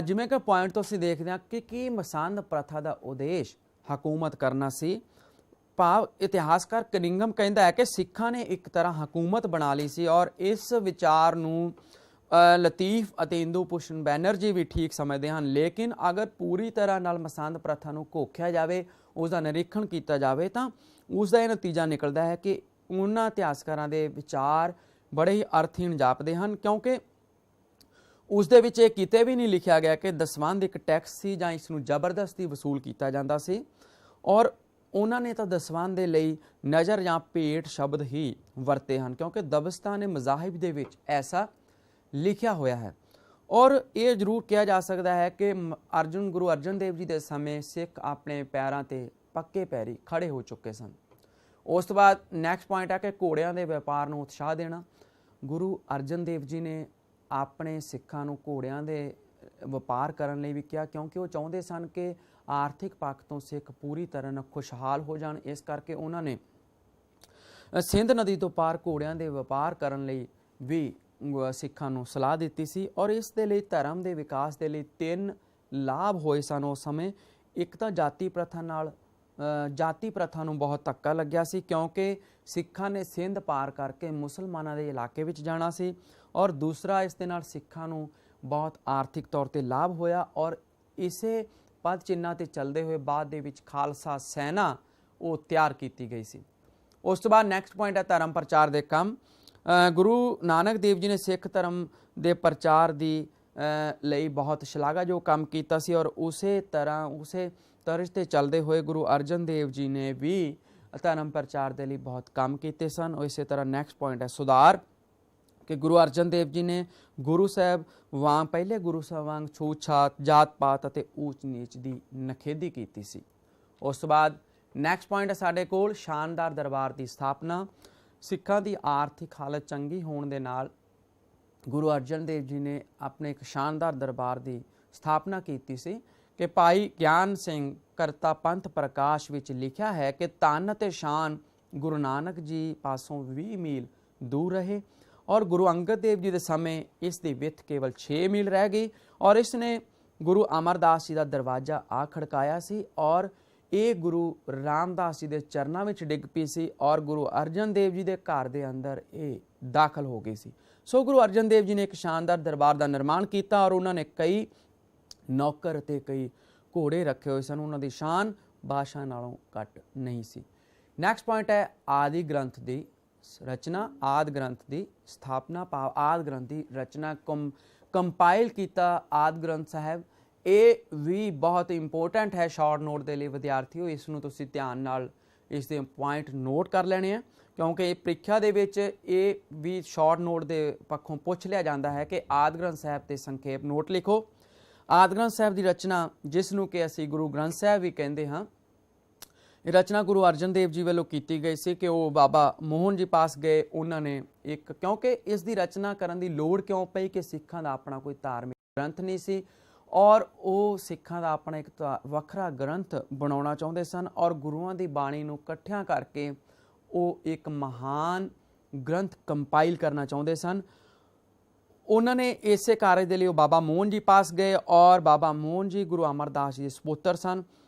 ਜਿਵੇਂ ਕਿ ਪੁਆਇੰਟ ਤੋਂ ਅਸੀਂ ਦੇਖਦੇ ਹਾਂ ਕਿ ਕੀ ਮਸੰਦ ਪ੍ਰਥਾ ਦਾ ਉਦੇਸ਼ ਹਕੂਮਤ ਕਰਨਾ ਸੀ। ਭਾਵ ਇਤਿਹਾਸਕਾਰ ਕਨਿੰਗਮ ਕਹਿੰਦਾ ਹੈ ਕਿ ਸਿੱਖਾਂ ਨੇ ਇੱਕ ਤਰ੍ਹਾਂ ਹਕੂਮਤ ਬਣਾ ਲਈ ਸੀ ਔਰ ਇਸ ਵਿਚਾਰ ਨੂੰ ਲਤੀਫ ਅਤੇ ਇੰਦੂ ਭੂਸ਼ਣ ਬੈਨਰਜੀ ਵੀ ਠੀਕ ਸਮਝਦੇ ਹਨ। ਲੇਕਿਨ ਅਗਰ ਪੂਰੀ ਤਰ੍ਹਾਂ ਨਾਲ ਮਸੰਦ ਪ੍ਰਥਾ ਨੂੰ ਘੋਖਿਆ ਜਾਵੇ, ਉਸ ਦਾ ਨਿਰੀਖਣ ਕੀਤਾ ਜਾਵੇ ਤਾਂ ਉਸ ਦਾ ਇਹ ਨਤੀਜਾ ਨਿਕਲਦਾ ਹੈ ਕਿ ਉਹਨਾਂ ਇਤਿਹਾਸਕਾਰਾਂ ਦੇ ਵਿਚਾਰ ਬੜੇ ਹੀ ਅਰਥਹੀਣ ਜਾਪਦੇ ਹਨ, ਕਿਉਂਕਿ ਉਸ ਦੇ ਵਿੱਚ ਇਹ ਕਿਤੇ ਵੀ ਨਹੀਂ ਲਿਖਿਆ ਗਿਆ ਕਿ ਦਸਵੰਧ ਇੱਕ ਟੈਕਸ ਸੀ ਜਾਂ ਇਸ ਨੂੰ ਜ਼ਬਰਦਸਤੀ ਵਸੂਲ ਕੀਤਾ ਜਾਂਦਾ ਸੀ। ਔਰ ਉਹਨਾਂ ਨੇ ਤਾਂ ਦਸਵੰਧ ਦੇ ਲਈ ਨਜ਼ਰ ਜਾਂ ਭੇਟ ਸ਼ਬਦ ਹੀ ਵਰਤੇ ਹਨ, ਕਿਉਂਕਿ ਦਬਸਤਾਂ ਨੇ ਮਜ਼ਾਹਿਬ ਦੇ ਵਿੱਚ ਐਸਾ ਲਿਖਿਆ ਹੋਇਆ ਹੈ। ਔਰ ਇਹ ਜ਼ਰੂਰ ਕਿਹਾ ਜਾ ਸਕਦਾ ਹੈ ਕਿ ਗੁਰੂ ਅਰਜਨ ਦੇਵ ਜੀ ਦੇ ਸਮੇਂ ਸਿੱਖ ਆਪਣੇ ਪੈਰਾਂ 'ਤੇ ਪੱਕੇ ਪੈਰੀ ਖੜੇ ਹੋ ਚੁੱਕੇ ਸਨ। ਉਸ ਤੋਂ ਬਾਅਦ ਨੈਕਸਟ ਪੁਆਇੰਟ ਹੈ ਕਿ ਘੋੜਿਆਂ ਦੇ ਵਪਾਰ ਨੂੰ ਉਤਸ਼ਾਹ ਦੇਣਾ। ਗੁਰੂ ਅਰਜਨ ਦੇਵ ਜੀ ਨੇ ਆਪਣੇ ਸਿੱਖਾਂ ਨੂੰ ਘੋੜਿਆਂ ਦੇ ਵਪਾਰ ਕਰਨ ਲਈ ਵੀ ਕਿਹਾ, ਕਿਉਂਕਿ ਉਹ ਚਾਹੁੰਦੇ ਸਨ ਕਿ ਆਰਥਿਕ ਪੱਖ ਤੋਂ ਸਿੱਖ ਪੂਰੀ ਤਰ੍ਹਾਂ ਨਾਲ ਖੁਸ਼ਹਾਲ ਹੋ ਜਾਣ। ਇਸ ਕਰਕੇ ਉਹਨਾਂ ਨੇ ਸਿੰਧ ਨਦੀ ਤੋਂ ਪਾਰ ਘੋੜਿਆਂ ਦੇ ਵਪਾਰ ਕਰਨ ਲਈ ਵੀ ਸਿੱਖਾਂ ਨੂੰ ਸਲਾਹ ਦਿੱਤੀ ਸੀ। ਔਰ ਇਸ ਦੇ ਲਈ ਧਰਮ ਦੇ ਵਿਕਾਸ ਦੇ ਲਈ 3 ਲਾਭ ਹੋਏ ਸਨ ਉਸ ਸਮੇਂ। ਇੱਕ ਤਾਂ ਜਾਤੀ ਪ੍ਰਥਾ ਨੂੰ ਬਹੁਤ ਧੱਕਾ ਲੱਗਿਆ ਸੀ, ਕਿਉਂਕਿ ਸਿੱਖਾਂ ਨੇ ਸਿੰਧ ਪਾਰ ਕਰਕੇ ਮੁਸਲਮਾਨਾਂ ਦੇ ਇਲਾਕੇ ਵਿੱਚ ਜਾਣਾ ਸੀ। ਔਰ ਦੂਸਰਾ, ਇਸ ਦੇ ਨਾਲ ਸਿੱਖਾਂ ਨੂੰ ਬਹੁਤ ਆਰਥਿਕ ਤੌਰ 'ਤੇ ਲਾਭ ਹੋਇਆ ਔਰ ਇਸੇ ਪਦ ਚਿੰਨ੍ਹਾਂ 'ਤੇ ਚੱਲਦੇ ਹੋਏ ਬਾਅਦ ਦੇ ਵਿੱਚ ਖਾਲਸਾ ਸੈਨਾ ਉਹ ਤਿਆਰ ਕੀਤੀ ਗਈ ਸੀ। ਉਸ ਤੋਂ ਬਾਅਦ ਨੈਕਸਟ ਪੁਆਇੰਟ ਹੈ ਧਰਮ ਪ੍ਰਚਾਰ ਦੇ ਕੰਮ। ਗੁਰੂ ਨਾਨਕ ਦੇਵ ਜੀ ਨੇ ਸਿੱਖ ਧਰਮ ਦੇ ਪ੍ਰਚਾਰ ਦੀ ਲਈ ਬਹੁਤ ਸ਼ਲਾਘਾਯੋਗ ਕੰਮ ਕੀਤਾ ਸੀ ਔਰ ਉਸੇ ਤਰਜ਼ 'ਤੇ ਚੱਲਦੇ ਹੋਏ ਗੁਰੂ ਅਰਜਨ ਦੇਵ ਜੀ ਨੇ ਵੀ ਧਰਮ ਪ੍ਰਚਾਰ ਦੇ ਲਈ ਬਹੁਤ ਕੰਮ ਕੀਤੇ ਸਨ। ਇਸੇ ਤਰ੍ਹਾਂ ਨੈਕਸਟ ਪੁਆਇੰਟ ਹੈ ਸੁਧਾਰ, ਕਿ ਗੁਰੂ ਅਰਜਨ ਦੇਵ ਜੀ ਨੇ ਪਹਿਲੇ ਗੁਰੂ ਸਾਹਿਬ ਵਾਂਗ ਛੂਤ-ਛਾਤ, ਜਾਤ-ਪਾਤ ਅਤੇ ਊਚ ਨੀਚ ਦੀ ਨਖੇਦੀ ਕੀਤੀ ਸੀ। ਉਸ ਤੋਂ ਬਾਅਦ ਨੈਕਸਟ ਪੁਆਇੰਟ ਹੈ ਸਾਡੇ ਕੋਲ ਸ਼ਾਨਦਾਰ ਦਰਬਾਰ ਦੀ ਸਥਾਪਨਾ। ਸਿੱਖਾਂ ਦੀ ਆਰਥਿਕ ਹਾਲਤ ਚੰਗੀ ਹੋਣ ਦੇ ਨਾਲ ਗੁਰੂ ਅਰਜਨ ਦੇਵ ਜੀ ਨੇ ਆਪਣੇ ਇੱਕ ਸ਼ਾਨਦਾਰ ਦਰਬਾਰ ਦੀ ਸਥਾਪਨਾ ਕੀਤੀ ਸੀ ਕਿ ਭਾਈ ਗਿਆਨ ਸਿੰਘ ਕਰਤਾ ਪੰਥ ਪ੍ਰਕਾਸ਼ ਵਿੱਚ ਲਿਖਿਆ ਹੈ ਕਿ ਤਨ ਅਤੇ ਸ਼ਾਨ ਗੁਰੂ ਨਾਨਕ ਜੀ ਪਾਸੋਂ 20 ਮੀਲ ਦੂਰ ਰਹੇ ਔਰ ਗੁਰੂ ਅੰਗਦ ਦੇਵ ਜੀ ਦੇ ਸਮੇਂ ਇਸ ਦੀ ਵਿੱਥ ਕੇਵਲ 6 ਮੀਲ ਰਹਿ ਗਈ ਔਰ ਇਸ ਨੇ ਗੁਰੂ ਅਮਰਦਾਸ ਜੀ ਦਾ ਦਰਵਾਜ਼ਾ ਆ ਖੜਕਾਇਆ ਸੀ ਔਰ ਇਹ ਗੁਰੂ ਰਾਮਦਾਸ ਜੀ ਦੇ ਚਰਨਾਂ ਵਿੱਚ ਡਿੱਗ ਪਈ ਸੀ ਔਰ ਗੁਰੂ ਅਰਜਨ ਦੇਵ ਜੀ ਦੇ ਘਰ ਦੇ ਅੰਦਰ ਇਹ ਦਾਖਲ ਹੋ ਗਈ ਸੀ। ਸੋ ਗੁਰੂ ਅਰਜਨ ਦੇਵ ਜੀ ਨੇ ਇੱਕ ਸ਼ਾਨਦਾਰ ਦਰਬਾਰ ਦਾ ਨਿਰਮਾਣ ਕੀਤਾ ਔਰ ਉਹਨਾਂ ਨੇ ਕਈ ਨੌਕਰ ਅਤੇ ਕਈ ਘੋੜੇ ਰੱਖੇ ਹੋਏ ਸਨ। ਉਹਨਾਂ ਦੀ ਸ਼ਾਨ ਬਾਦਸ਼ਾਹ ਨਾਲੋਂ ਘੱਟ ਨਹੀਂ ਸੀ। ਨੈਕਸਟ ਪੁਆਇੰਟ ਹੈ ਆਦਿ ਗ੍ਰੰਥ ਦੀ ਰਚਨਾ। ਆਦਿ ਗ੍ਰੰਥ ਦੀ ਸਥਾਪਨਾ ਭਾਵ ਆਦਿ ਗ੍ਰੰਥ ਦੀ ਰਚਨਾ ਕੰਪਾਈਲ ਕੀਤਾ ਆਦਿ ਗ੍ਰੰਥ ਸਾਹਿਬ। ਇਹ ਵੀ ਬਹੁਤ ਇੰਪੋਰਟੈਂਟ ਹੈ ਸ਼ਾਰਟ ਨੋਟ ਦੇ ਲਈ ਵਿਦਿਆਰਥੀਓ, ਇਸ ਨੂੰ ਤੁਸੀਂ ਧਿਆਨ ਨਾਲ ਇਸ ਦੇ ਪੁਆਇੰਟ ਨੋਟ ਕਰ ਲੈਣੇ ਆ ਕਿਉਂਕਿ ਪ੍ਰੀਖਿਆ ਦੇ ਵਿੱਚ ਇਹ ਵੀ ਸ਼ਾਰਟ ਨੋਟ ਦੇ ਪੱਖੋਂ ਪੁੱਛ ਲਿਆ ਜਾਂਦਾ ਹੈ ਕਿ ਆਦਿ ਗ੍ਰੰਥ ਸਾਹਿਬ ਤੇ ਸੰਖੇਪ ਨੋਟ ਲਿਖੋ। ਆਦਿ ਗ੍ਰੰਥ ਸਾਹਿਬ ਦੀ ਰਚਨਾ ਜਿਸ ਨੂੰ ਕਿ ਅਸੀਂ ਗੁਰੂ ਗ੍ਰੰਥ ਸਾਹਿਬ ਵੀ ਕਹਿੰਦੇ ਹਾਂ, ਇਹ ਰਚਨਾ ਗੁਰੂ ਅਰਜਨ ਦੇਵ ਜੀ ਵੱਲੋਂ ਕੀਤੀ ਗਈ ਸੀ ਕਿ ਉਹ ਬਾਬਾ ਮੋਹਨ ਜੀ ਪਾਸ ਗਏ। ਉਹਨਾਂ ਨੇ ਇੱਕ ਕਿਉਂਕਿ ਇਸ ਦੀ ਰਚਨਾ ਕਰਨ ਦੀ ਲੋੜ ਕਿਉਂ ਪਈ ਕਿ ਸਿੱਖਾਂ ਦਾ ਆਪਣਾ ਕੋਈ ਧਾਰਮਿਕ ਗ੍ਰੰਥ ਨਹੀਂ ਸੀ ਔਰ ਉਹ ਸਿੱਖਾਂ ਦਾ ਆਪਣਾ ਇੱਕ ਵੱਖਰਾ ਗ੍ਰੰਥ ਬਣਾਉਣਾ ਚਾਹੁੰਦੇ ਸਨ ਔਰ ਗੁਰੂਆਂ ਦੀ ਬਾਣੀ ਨੂੰ ਇਕੱਠਿਆਂ ਕਰਕੇ ਉਹ ਇੱਕ ਮਹਾਨ ਗ੍ਰੰਥ ਕੰਪਾਈਲ ਕਰਨਾ ਚਾਹੁੰਦੇ ਸਨ। ਉਹਨਾਂ ਨੇ ਇਸੇ ਕਾਰਜ ਦੇ ਲਈ ਉਹ ਬਾਬਾ ਮੋਹਨ ਜੀ ਪਾਸ ਗਏ ਔਰ ਬਾਬਾ ਮੋਹਨ ਜੀ ਗੁਰੂ ਅਮਰਦਾਸ ਜੀ ਦੇ ਸਪੁੱਤਰ ਸਨ।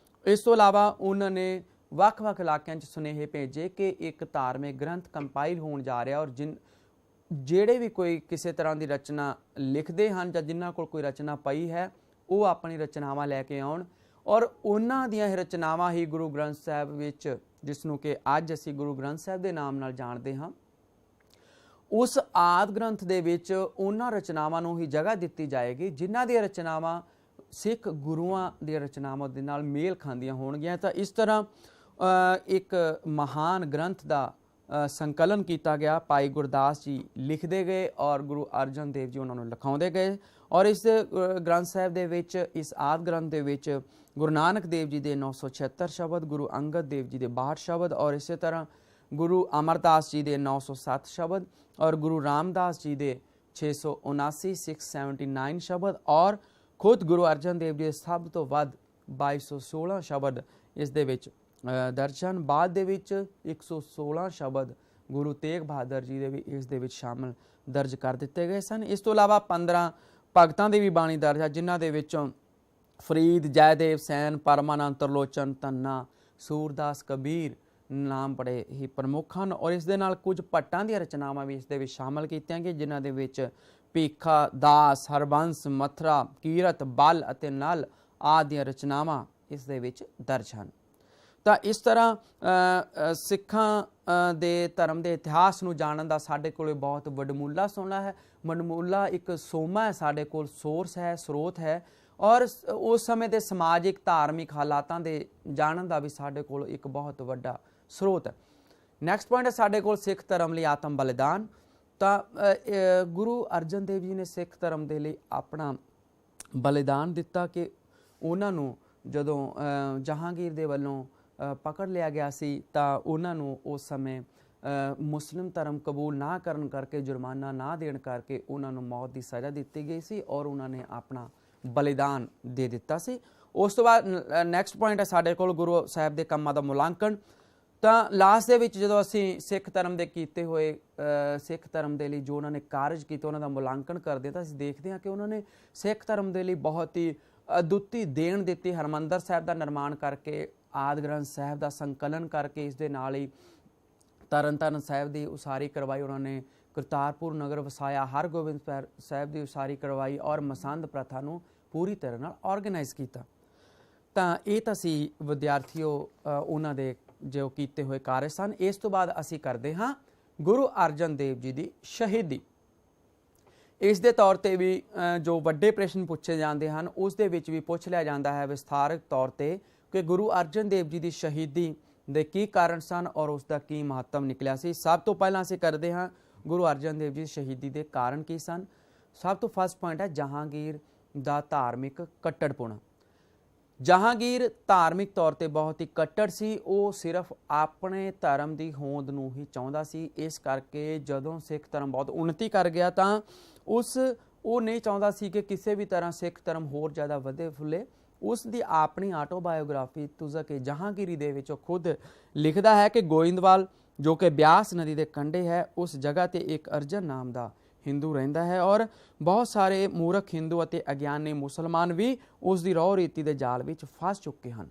ਇਸ ਤੋਂ ਇਲਾਵਾ ਉਹਨਾਂ ਨੇ ਵੱਖ-ਵੱਖ ਇਲਾਕਿਆਂ 'ਚ ਸੁਨੇਹੇ ਭੇਜੇ ਕਿ ਇੱਕ ਧਾਰਮਿਕ ਗ੍ਰੰਥ ਕੰਪਾਈਲ ਹੋਣ ਜਾ ਰਿਹਾ ਔਰ ਜਿਹੜੇ ਵੀ ਕੋਈ ਕਿਸੇ ਤਰ੍ਹਾਂ ਦੀ ਰਚਨਾ ਲਿਖਦੇ ਹਨ ਜਾਂ ਜਿਨ੍ਹਾਂ ਕੋਲ ਕੋਈ ਰਚਨਾ ਪਈ ਹੈ ਉਹ ਆਪਣੀ ਰਚਨਾਵਾਂ ਲੈ ਕੇ ਆਉਣ ਔਰ ਉਹਨਾਂ ਦੀਆਂ ਇਹ ਰਚਨਾਵਾਂ ਹੀ ਗੁਰੂ ਗ੍ਰੰਥ ਸਾਹਿਬ ਵਿੱਚ, ਜਿਸ ਨੂੰ ਕਿ ਅੱਜ ਅਸੀਂ ਗੁਰੂ ਗ੍ਰੰਥ ਸਾਹਿਬ ਦੇ ਨਾਮ ਨਾਲ ਜਾਣਦੇ ਹਾਂ, ਉਸ ਆਦਿ ਗ੍ਰੰਥ ਦੇ ਵਿੱਚ ਉਹਨਾਂ ਰਚਨਾਵਾਂ ਨੂੰ ਹੀ ਜਗ੍ਹਾ ਦਿੱਤੀ ਜਾਏਗੀ ਜਿਨ੍ਹਾਂ ਦੀਆਂ ਰਚਨਾਵਾਂ ਸਿੱਖ ਗੁਰੂਆਂ ਦੀਆਂ ਰਚਨਾਵਾਂ ਦੇ ਨਾਲ ਮੇਲ ਖਾਂਦੀਆਂ ਹੋਣਗੀਆਂ। ਤਾਂ ਇਸ ਤਰ੍ਹਾਂ ਇੱਕ ਮਹਾਨ ਗ੍ਰੰਥ ਦਾ ਸੰਕਲਨ ਕੀਤਾ ਗਿਆ। ਭਾਈ ਗੁਰਦਾਸ ਜੀ ਲਿਖਦੇ ਗਏ ਔਰ ਗੁਰੂ ਅਰਜਨ ਦੇਵ ਜੀ ਉਹਨਾਂ ਨੂੰ ਲਿਖਾਉਂਦੇ ਗਏ ਔਰ ਇਸ ਗ੍ਰੰਥ ਸਾਹਿਬ ਦੇ ਵਿੱਚ, ਇਸ ਆਦਿ ਗ੍ਰੰਥ ਦੇ ਵਿੱਚ ਗੁਰੂ ਨਾਨਕ ਦੇਵ ਜੀ ਦੇ 976 ਸ਼ਬਦ, ਗੁਰੂ ਅੰਗਦ ਦੇਵ ਜੀ ਦੇ 62 ਸ਼ਬਦ ਔਰ ਇਸੇ ਤਰ੍ਹਾਂ ਗੁਰੂ ਅਮਰਦਾਸ ਜੀ ਦੇ 907 ਸ਼ਬਦ ਔਰ ਗੁਰੂ ਰਾਮਦਾਸ ਜੀ ਦੇ 679 679 ਸ਼ਬਦ ਔਰ ਖੁਦ ਗੁਰੂ ਅਰਜਨ ਦੇਵ ਜੀ ਦੇ ਸਭ ਤੋਂ ਵੱਧ 2216 ਸ਼ਬਦ ਇਸ ਦੇ ਵਿੱਚ ਦਰਜ ਹਨ। ਬਾਅਦ ਦੇ ਵਿੱਚ 116 ਸ਼ਬਦ ਗੁਰੂ ਤੇਗ ਬਹਾਦਰ ਜੀ ਦੇ ਵੀ ਇਸ ਦੇ ਵਿੱਚ ਸ਼ਾਮਲ ਦਰਜ ਕਰ ਦਿੱਤੇ ਗਏ ਸਨ। ਇਸ ਤੋਂ ਇਲਾਵਾ 15 ਭਗਤਾਂ ਦੀ ਵੀ ਬਾਣੀ ਦਰਜ ਹੈ ਜਿਨ੍ਹਾਂ ਦੇ ਵਿੱਚੋਂ ਫਰੀਦ, ਜੈਦੇਵ, ਸੈਨ, ਪਰਮਾਨੰਦ, ਤਰਲੋਚਨ, ਧੰਨਾ, ਸੂਰਦਾਸ, ਕਬੀਰ ਨਾਮ ਬੜੇ ਹੀ ਪ੍ਰਮੁੱਖ ਹਨ ਔਰ ਇਸ ਦੇ ਨਾਲ ਕੁਝ ਭੱਟਾਂ ਦੀਆਂ ਰਚਨਾਵਾਂ ਵੀ ਇਸ ਦੇ ਵਿੱਚ ਸ਼ਾਮਲ ਕੀਤੀਆਂ ਗਈਆਂ ਜਿਨ੍ਹਾਂ ਦੇ ਵਿੱਚ ਭੀਖਾ, ਦਾਸ, ਹਰਬੰਸ, ਮਥਰਾ, ਕੀਰਤ, ਬਲ ਅਤੇ ਨਲ ਆਦਿ ਦੀਆਂ ਰਚਨਾਵਾਂ ਇਸ ਦੇ ਵਿੱਚ ਦਰਜ ਹਨ। ਤਾਂ ਇਸ ਤਰ੍ਹਾਂ ਸਿੱਖਾਂ ਦੇ ਧਰਮ ਦੇ ਇਤਿਹਾਸ ਨੂੰ ਜਾਣਨ ਦਾ ਸਾਡੇ ਕੋਲ ਬਹੁਤ ਵਡਮੁੱਲਾ ਸੋਨਾ ਹੈ। ਵਡਮੁੱਲਾ ਇੱਕ ਸੋਮਾ ਹੈ, ਸਾਡੇ ਕੋਲ ਸੋਰਸ ਹੈ, ਸਰੋਤ ਹੈ ਔਰ ਉਸ ਸਮੇਂ ਦੇ ਸਮਾਜਿਕ ਧਾਰਮਿਕ ਹਾਲਾਤਾਂ ਦੇ ਜਾਣਨ ਦਾ ਵੀ ਸਾਡੇ ਕੋਲ ਇੱਕ ਬਹੁਤ ਵੱਡਾ ਸਰੋਤ ਹੈ। ਨੈਕਸਟ ਪੁਆਇੰਟ ਹੈ ਸਾਡੇ ਕੋਲ ਸਿੱਖ ਧਰਮ ਲਈ ਆਤਮ ਬਲੀਦਾਨ। ਤਾਂ ਗੁਰੂ ਅਰਜਨ ਦੇਵ ਜੀ ਨੇ ਸਿੱਖ ਧਰਮ ਦੇ ਲਈ ਆਪਣਾ ਬਲੀਦਾਨ ਦਿੱਤਾ ਕਿ ਉਹਨਾਂ ਨੂੰ ਜਦੋਂ ਜਹਾਂਗੀਰ ਦੇ ਵੱਲੋਂ ਪਕੜ ਲਿਆ ਗਿਆ ਸੀ ਤਾਂ ਉਹਨਾਂ ਨੂੰ ਉਸ ਸਮੇਂ ਮੁਸਲਿਮ ਧਰਮ ਕਬੂਲ ਨਾ ਕਰਨ ਕਰਕੇ, ਜੁਰਮਾਨਾ ਨਾ ਦੇਣ ਕਰਕੇ ਉਹਨਾਂ ਨੂੰ ਮੌਤ ਦੀ ਸਜ਼ਾ ਦਿੱਤੀ ਗਈ ਸੀ ਔਰ ਉਹਨਾਂ ਨੇ ਆਪਣਾ ਬਲੀਦਾਨ ਦੇ ਦਿੱਤਾ ਸੀ। ਉਸ ਤੋਂ ਬਾਅਦ ਨੈਕਸਟ ਪੁਆਇੰਟ ਹੈ ਸਾਡੇ ਕੋਲ ਗੁਰੂ ਸਾਹਿਬ ਦੇ ਕੰਮਾਂ ਦਾ ਮੁਲਾਂਕਣ। ਤਾਂ ਲਾਸਟ ਦੇ ਵਿੱਚ ਜਦੋਂ ਅਸੀਂ ਸਿੱਖ ਧਰਮ ਦੇ ਕੀਤੇ ਹੋਏ ਸਿੱਖ ਧਰਮ ਦੇ ਲਈ ਜੋ ਉਹਨਾਂ ਨੇ ਕਾਰਜ ਕੀਤੇ ਉਹਨਾਂ ਦਾ ਮੁਲਾਂਕਣ ਕਰਦੇ ਤਾਂ ਅਸੀਂ ਦੇਖਦੇ ਹਾਂ ਕਿ ਉਹਨਾਂ ਨੇ ਸਿੱਖ ਧਰਮ ਦੇ ਲਈ ਬਹੁਤ ਹੀ ਅਦੁੱਤੀ ਦੇਣ ਦਿੱਤੀ। ਹਰਿਮੰਦਰ ਸਾਹਿਬ ਦਾ ਨਿਰਮਾਣ ਕਰਕੇ, ਆਦਿ ਗ੍ਰੰਥ ਸਾਹਿਬ ਦਾ ਸੰਕਲਨ ਕਰਕੇ, ਇਸ ਦੇ ਨਾਲ ਹੀ ਤਰਨਤਾਰਨ ਸਾਹਿਬ ਦੀ ਉਸਾਰੀ ਕਰਵਾਈ ਉਹਨਾਂ ਨੇ, ਕਰਤਾਰਪੁਰ ਨਗਰ ਵਸਾਇਆ, ਹਰਗੋਬਿੰਦ ਸਾਹਿਬ ਦੀ ਉਸਾਰੀ ਕਰਵਾਈ ਔਰ ਮਸੰਦ ਪ੍ਰਥਾ ਨੂੰ ਪੂਰੀ ਤਰ੍ਹਾਂ ਨਾਲ ਆਰਗੇਨਾਈਜ਼ ਕੀਤਾ। ਤਾਂ ਇਹ ਤਾਂ ਸੀ ਵਿਦਿਆਰਥੀਓ ਉਹਨਾਂ ਦੇ ਜੋ ਕੀਤੇ ਹੋਏ ਕਾਰਜ ਸਨ। ਇਸ ਤੋਂ ਬਾਅਦ ਅਸੀਂ ਕਰਦੇ ਹਾਂ ਗੁਰੂ ਅਰਜਨ ਦੇਵ ਜੀ ਦੀ ਸ਼ਹੀਦੀ। ਇਸ ਦੇ ਤੌਰ ਤੇ ਵੀ ਜੋ ਵੱਡੇ ਪ੍ਰਸ਼ਨ ਪੁੱਛੇ ਜਾਂਦੇ ਹਨ ਉਸ ਦੇ ਵਿੱਚ ਵੀ ਪੁੱਛ ਲਿਆ ਜਾਂਦਾ ਹੈ ਵਿਸਥਾਰਕ ਤੌਰ ਤੇ ਕਿ ਗੁਰੂ ਅਰਜਨ ਦੇਵ ਜੀ ਦੀ ਸ਼ਹੀਦੀ ਦੇ ਕੀ ਕਾਰਨ ਸਨ ਔਰ ਉਸ ਦਾ ਕੀ ਮਹੱਤਵ ਨਿਕਲਿਆ ਸੀ। ਸਭ ਤੋਂ ਪਹਿਲਾਂ ਅਸੀਂ ਕਰਦੇ ਹਾਂ ਗੁਰੂ ਅਰਜਨ ਦੇਵ ਜੀ ਦੀ ਸ਼ਹੀਦੀ ਦੇ ਕਾਰਨ ਕੀ ਸਨ। ਸਭ ਤੋਂ ਫਸਟ ਪੁਆਇੰਟ ਹੈ ਜਹਾਂਗੀਰ ਦਾ ਧਾਰਮਿਕ ਕੱਟੜਪੁਣਾ। ਜਹਾਂਗੀਰ ਧਾਰਮਿਕ ਤੌਰ ਤੇ ਬਹੁਤ ਹੀ ਕੱਟੜ ਸੀ। ਉਹ ਸਿਰਫ ਆਪਣੇ ਧਰਮ ਦੀ ਹੋਂਦ ਨੂੰ ਹੀ ਚਾਹੁੰਦਾ ਸੀ। ਇਸ ਕਰਕੇ ਜਦੋਂ ਸਿੱਖ ਧਰਮ ਬਹੁਤ ਉન્નਤੀ ਕਰ ਗਿਆ ਤਾਂ ਉਹ ਨਹੀਂ ਚਾਹੁੰਦਾ ਸੀ ਕਿ ਕਿਸੇ ਵੀ ਤਰ੍ਹਾਂ ਸਿੱਖ ਧਰਮ ਹੋਰ ਜ਼ਿਆਦਾ ਵਧੇ ਫੁੱਲੇ। ਉਸ ਦੀ ਆਪਣੀ ਆਟੋਬਾਇਓਗ੍ਰਾਫੀ ਤੁਜ਼ਕ ਜਹਾਂਗੀਰੀ ਦੇ ਵਿੱਚ ਉਹ ਖੁਦ ਲਿਖਦਾ ਹੈ ਕਿ ਗੋਇੰਦਵਾਲ ਜੋ ਕਿ ਬਿਆਸ ਨਦੀ ਦੇ ਕੰਢੇ ਹੈ, ਉਸ ਜਗ੍ਹਾ ਤੇ ਇੱਕ ਅਰਜਨ ਨਾਮ ਦਾ ਹਿੰਦੂ ਰਹਿੰਦਾ ਹੈ ਔਰ ਬਹੁਤ ਸਾਰੇ ਮੂਰਖ ਹਿੰਦੂ ਅਤੇ ਅਗਿਆਨੀ ਮੁਸਲਮਾਨ ਵੀ ਉਸ ਦੀ ਰਹੁ ਰੀਤੀ ਦੇ ਜਾਲ ਵਿੱਚ ਫਸ ਚੁੱਕੇ ਹਨ।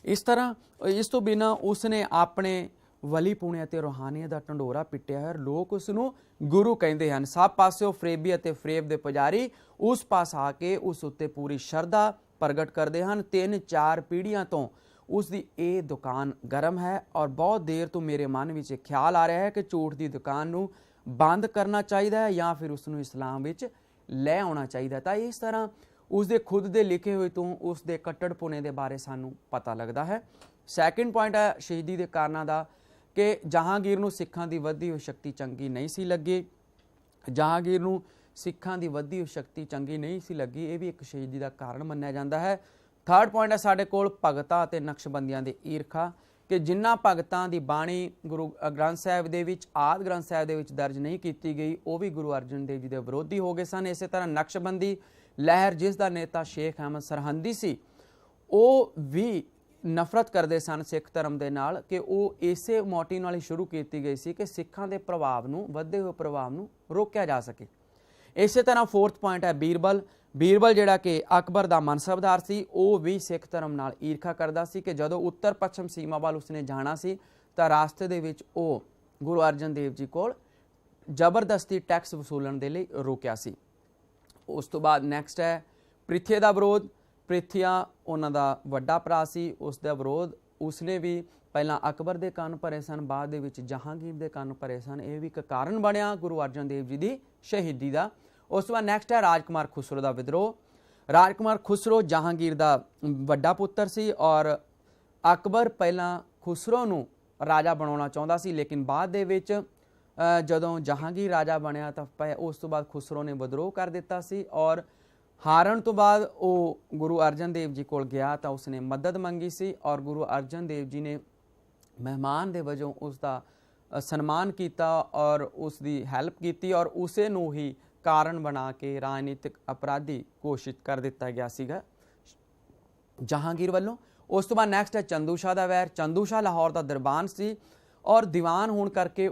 ਇਸ ਤਰ੍ਹਾਂ ਇਸ ਤੋਂ ਬਿਨਾਂ ਉਸਨੇ ਆਪਣੇ ਵਲੀ ਪੁਣੇ ਅਤੇ ਰੂਹਾਨੀਅਤ ਦਾ ਢੰਡੋਰਾ ਪਿੱਟਿਆ ਹੈ। ਲੋਕ ਉਸ ਨੂੰ ਗੁਰੂ ਕਹਿੰਦੇ ਹਨ। ਸਭ ਪਾਸਿਓਂ ਫਰੇਬੀ ਅਤੇ ਫਰੇਬ ਦੇ ਪੁਜਾਰੀ ਉਸ ਪਾਸ ਆ ਕੇ ਉਸ ਉੱਤੇ ਪੂਰੀ ਸ਼ਰਧਾ ਪ੍ਰਗਟ ਕਰਦੇ ਹਨ। 3-4 ਪੀੜ੍ਹੀਆਂ ਤੋਂ ਉਸ ਦੀ ਇਹ ਦੁਕਾਨ ਗਰਮ ਹੈ ਔਰ ਬਹੁਤ ਦੇਰ ਤੋਂ ਮੇਰੇ ਮਨ ਵਿੱਚ ਖਿਆਲ ਆ ਰਿਹਾ ਹੈ ਕਿ ਝੂਠ ਦੀ ਦੁਕਾਨ ਨੂੰ ਬੰਦ ਕਰਨਾ ਚਾਹੀਦਾ ਹੈ ਜਾਂ ਫਿਰ ਉਸ ਨੂੰ ਇਸਲਾਮ ਵਿੱਚ ਲੈ ਆਉਣਾ ਚਾਹੀਦਾ। ਤਾਂ ਇਸ ਤਰ੍ਹਾਂ ਉਸ ਦੇ ਖੁਦ ਦੇ ਲਿਖੇ ਹੋਏ ਤੋਂ ਉਸ ਦੇ ਕੱਟੜਪੁਣੇ ਦੇ ਬਾਰੇ ਸਾਨੂੰ ਪਤਾ ਲੱਗਦਾ ਹੈ। ਸੈਕਿੰਡ ਪੁਆਇੰਟ ਹੈ ਸ਼ਹੀਦੀ ਦੇ ਕਾਰਨਾਂ ਦਾ ਕਿ ਜਹਾਂਗੀਰ ਨੂੰ ਸਿੱਖਾਂ ਦੀ ਵਧਦੀ ਹੋਈ ਸ਼ਕਤੀ ਚੰਗੀ ਨਹੀਂ ਸੀ ਲੱਗੀ। ਜਹਾਂਗੀਰ ਨੂੰ ਸਿੱਖਾਂ ਦੀ ਵਧਦੀ ਹੋਈ ਸ਼ਕਤੀ ਚੰਗੀ ਨਹੀਂ ਸੀ ਲੱਗੀ, ਇਹ ਵੀ ਇੱਕ ਸ਼ਹੀਦੀ ਦਾ ਕਾਰਨ ਮੰਨਿਆ ਜਾਂਦਾ ਹੈ। ਥਰਡ ਪੁਆਇੰਟ ਹੈ ਸਾਡੇ ਕੋਲ ਭਗਤਾਂ ਅਤੇ ਨਕਸ਼ਬੰਦੀਆਂ ਦੀ ਈਰਖਾ ਕਿ ਜਿਨ੍ਹਾਂ ਭਗਤਾਂ ਦੀ ਬਾਣੀ ਗੁਰੂ ਗ੍ਰੰਥ ਸਾਹਿਬ ਦੇ ਵਿੱਚ ਆਦਿ ਗ੍ਰੰਥ ਸਾਹਿਬ ਦੇ ਵਿੱਚ ਦਰਜ ਨਹੀਂ ਕੀਤੀ ਗਈ, ਉਹ ਵੀ ਗੁਰੂ ਅਰਜਨ ਦੇਵ ਜੀ ਦੇ ਵਿਰੋਧੀ ਹੋ ਗਏ ਸਨ। ਇਸੇ ਤਰ੍ਹਾਂ ਨਕਸ਼ਬੰਦੀ ਲਹਿਰ ਜਿਸ ਦਾ ਨੇਤਾ ਸ਼ੇਖ ਅਹਿਮਦ ਸਰਹੰਦੀ ਸੀ, ਉਹ ਵੀ ਨਫ਼ਰਤ ਕਰਦੇ ਸਨ ਸਿੱਖ ਧਰਮ ਦੇ ਨਾਲ ਕਿ ਉਹ ਇਸੇ ਮੋਟਿਵ ਨਾਲ ਹੀ ਸ਼ੁਰੂ ਕੀਤੀ ਗਈ ਸੀ ਕਿ ਸਿੱਖਾਂ ਦੇ ਪ੍ਰਭਾਵ ਨੂੰ, ਵਧਦੇ ਹੋਏ ਪ੍ਰਭਾਵ ਨੂੰ ਰੋਕਿਆ ਜਾ ਸਕੇ। ਇਸੇ ਤਰ੍ਹਾਂ ਫੋਰਥ ਪੁਆਇੰਟ ਹੈ ਬੀਰਬਲ ਜਿਹੜਾ ਕਿ ਅਕਬਰ ਦਾ ਮਨਸਬਦਾਰ ਸੀ, ਉਹ ਵੀ ਸਿੱਖ ਧਰਮ ਨਾਲ ਈਰਖਾ ਕਰਦਾ ਸੀ ਕਿ ਜਦੋਂ ਉੱਤਰ ਪੱਛਮ ਸੀਮਾ ਵੱਲ ਉਸਨੇ ਜਾਣਾ ਸੀ ਤਾਂ ਰਾਸਤੇ ਦੇ ਵਿੱਚ ਉਹ ਗੁਰੂ ਅਰਜਨ ਦੇਵ ਜੀ ਕੋਲ ਜ਼ਬਰਦਸਤੀ ਟੈਕਸ ਵਸੂਲਣ ਦੇ ਲਈ ਰੋਕਿਆ ਸੀ। ਉਸ ਤੋਂ ਬਾਅਦ ਨੈਕਸਟ ਹੈ ਪ੍ਰਿਥੀਆ ਦਾ ਵਿਰੋਧ। ਪ੍ਰਿਥੀਆ ਉਹਨਾਂ ਦਾ ਵੱਡਾ ਭਰਾ ਸੀ, ਉਸ ਦਾ ਵਿਰੋਧ ਉਸਨੇ ਵੀ ਪਹਿਲਾਂ ਅਕਬਰ ਦੇ ਕੰਨ ਭਰੇ ਸਨ, ਬਾਅਦ ਦੇ ਵਿੱਚ ਜਹਾਂਗੀਰ ਦੇ ਕੰਨ ਭਰੇ ਸਨ। ਇਹ ਵੀ ਇੱਕ ਕਾਰਨ ਬਣਿਆ ਗੁਰੂ ਅਰਜਨ ਦੇਵ ਜੀ ਦੀ ਸ਼ਹੀਦੀ ਦਾ। ਉਸ ਤੋਂ ਬਾਅਦ ਨੈਕਸਟ ਹੈ ਰਾਜਕੁਮਾਰ ਖੁਸਰੋ ਦਾ ਵਿਦਰੋਹ। ਰਾਜਕੁਮਾਰ ਖੁਸਰੋ ਜਹਾਂਗੀਰ ਦਾ ਵੱਡਾ ਪੁੱਤਰ ਸੀ ਔਰ ਅਕਬਰ ਪਹਿਲਾਂ ਖੁਸਰੋ ਨੂੰ ਰਾਜਾ ਬਣਾਉਣਾ ਚਾਹੁੰਦਾ ਸੀ, ਲੇਕਿਨ ਬਾਅਦ ਦੇ ਵਿੱਚ ਜਦੋਂ ਜਹਾਂਗੀਰ ਰਾਜਾ ਬਣਿਆ ਤਾਂ ਉਸ ਤੋਂ ਬਾਅਦ ਖੁਸਰੋ ਨੇ ਵਿਦਰੋਹ ਕਰ ਦਿੱਤਾ ਸੀ ਔਰ ਹਾਰਨ ਤੋਂ ਬਾਅਦ ਉਹ ਗੁਰੂ ਅਰਜਨ ਦੇਵ ਜੀ ਕੋਲ ਗਿਆ ਤਾਂ ਉਸਨੇ ਮਦਦ ਮੰਗੀ ਸੀ ਔਰ ਗੁਰੂ ਅਰਜਨ ਦੇਵ ਜੀ ਨੇ ਮਹਿਮਾਨ ਦੇ ਵਜੋਂ ਉਸ ਦਾ ਸਨਮਾਨ ਕੀਤਾ ਔਰ ਉਸ ਦੀ ਹੈਲਪ ਕੀਤੀ ਔਰ ਉਸੇ ਨੂੰ ਹੀ ਕਾਰਨ ਬਣਾ ਕੇ ਰਾਜਨੀਤਿਕ ਅਪਰਾਧੀ ਘੋਸ਼ਿਤ ਕਰ ਦਿੱਤਾ ਗਿਆ ਸੀਗਾ ਜਹਾਂਗੀਰ ਵੱਲੋਂ। ਉਸ ਤੋਂ ਬਾਅਦ ਨੈਕਸਟ ਹੈ ਚੰਦੂ ਸ਼ਾਹ ਦਾ ਵੈਰ। ਚੰਦੂ ਸ਼ਾਹ ਲਾਹੌਰ ਦਾ ਦਰਬਾਨ ਸੀ ਔਰ ਦੀਵਾਨ ਹੋਣ ਕਰਕੇ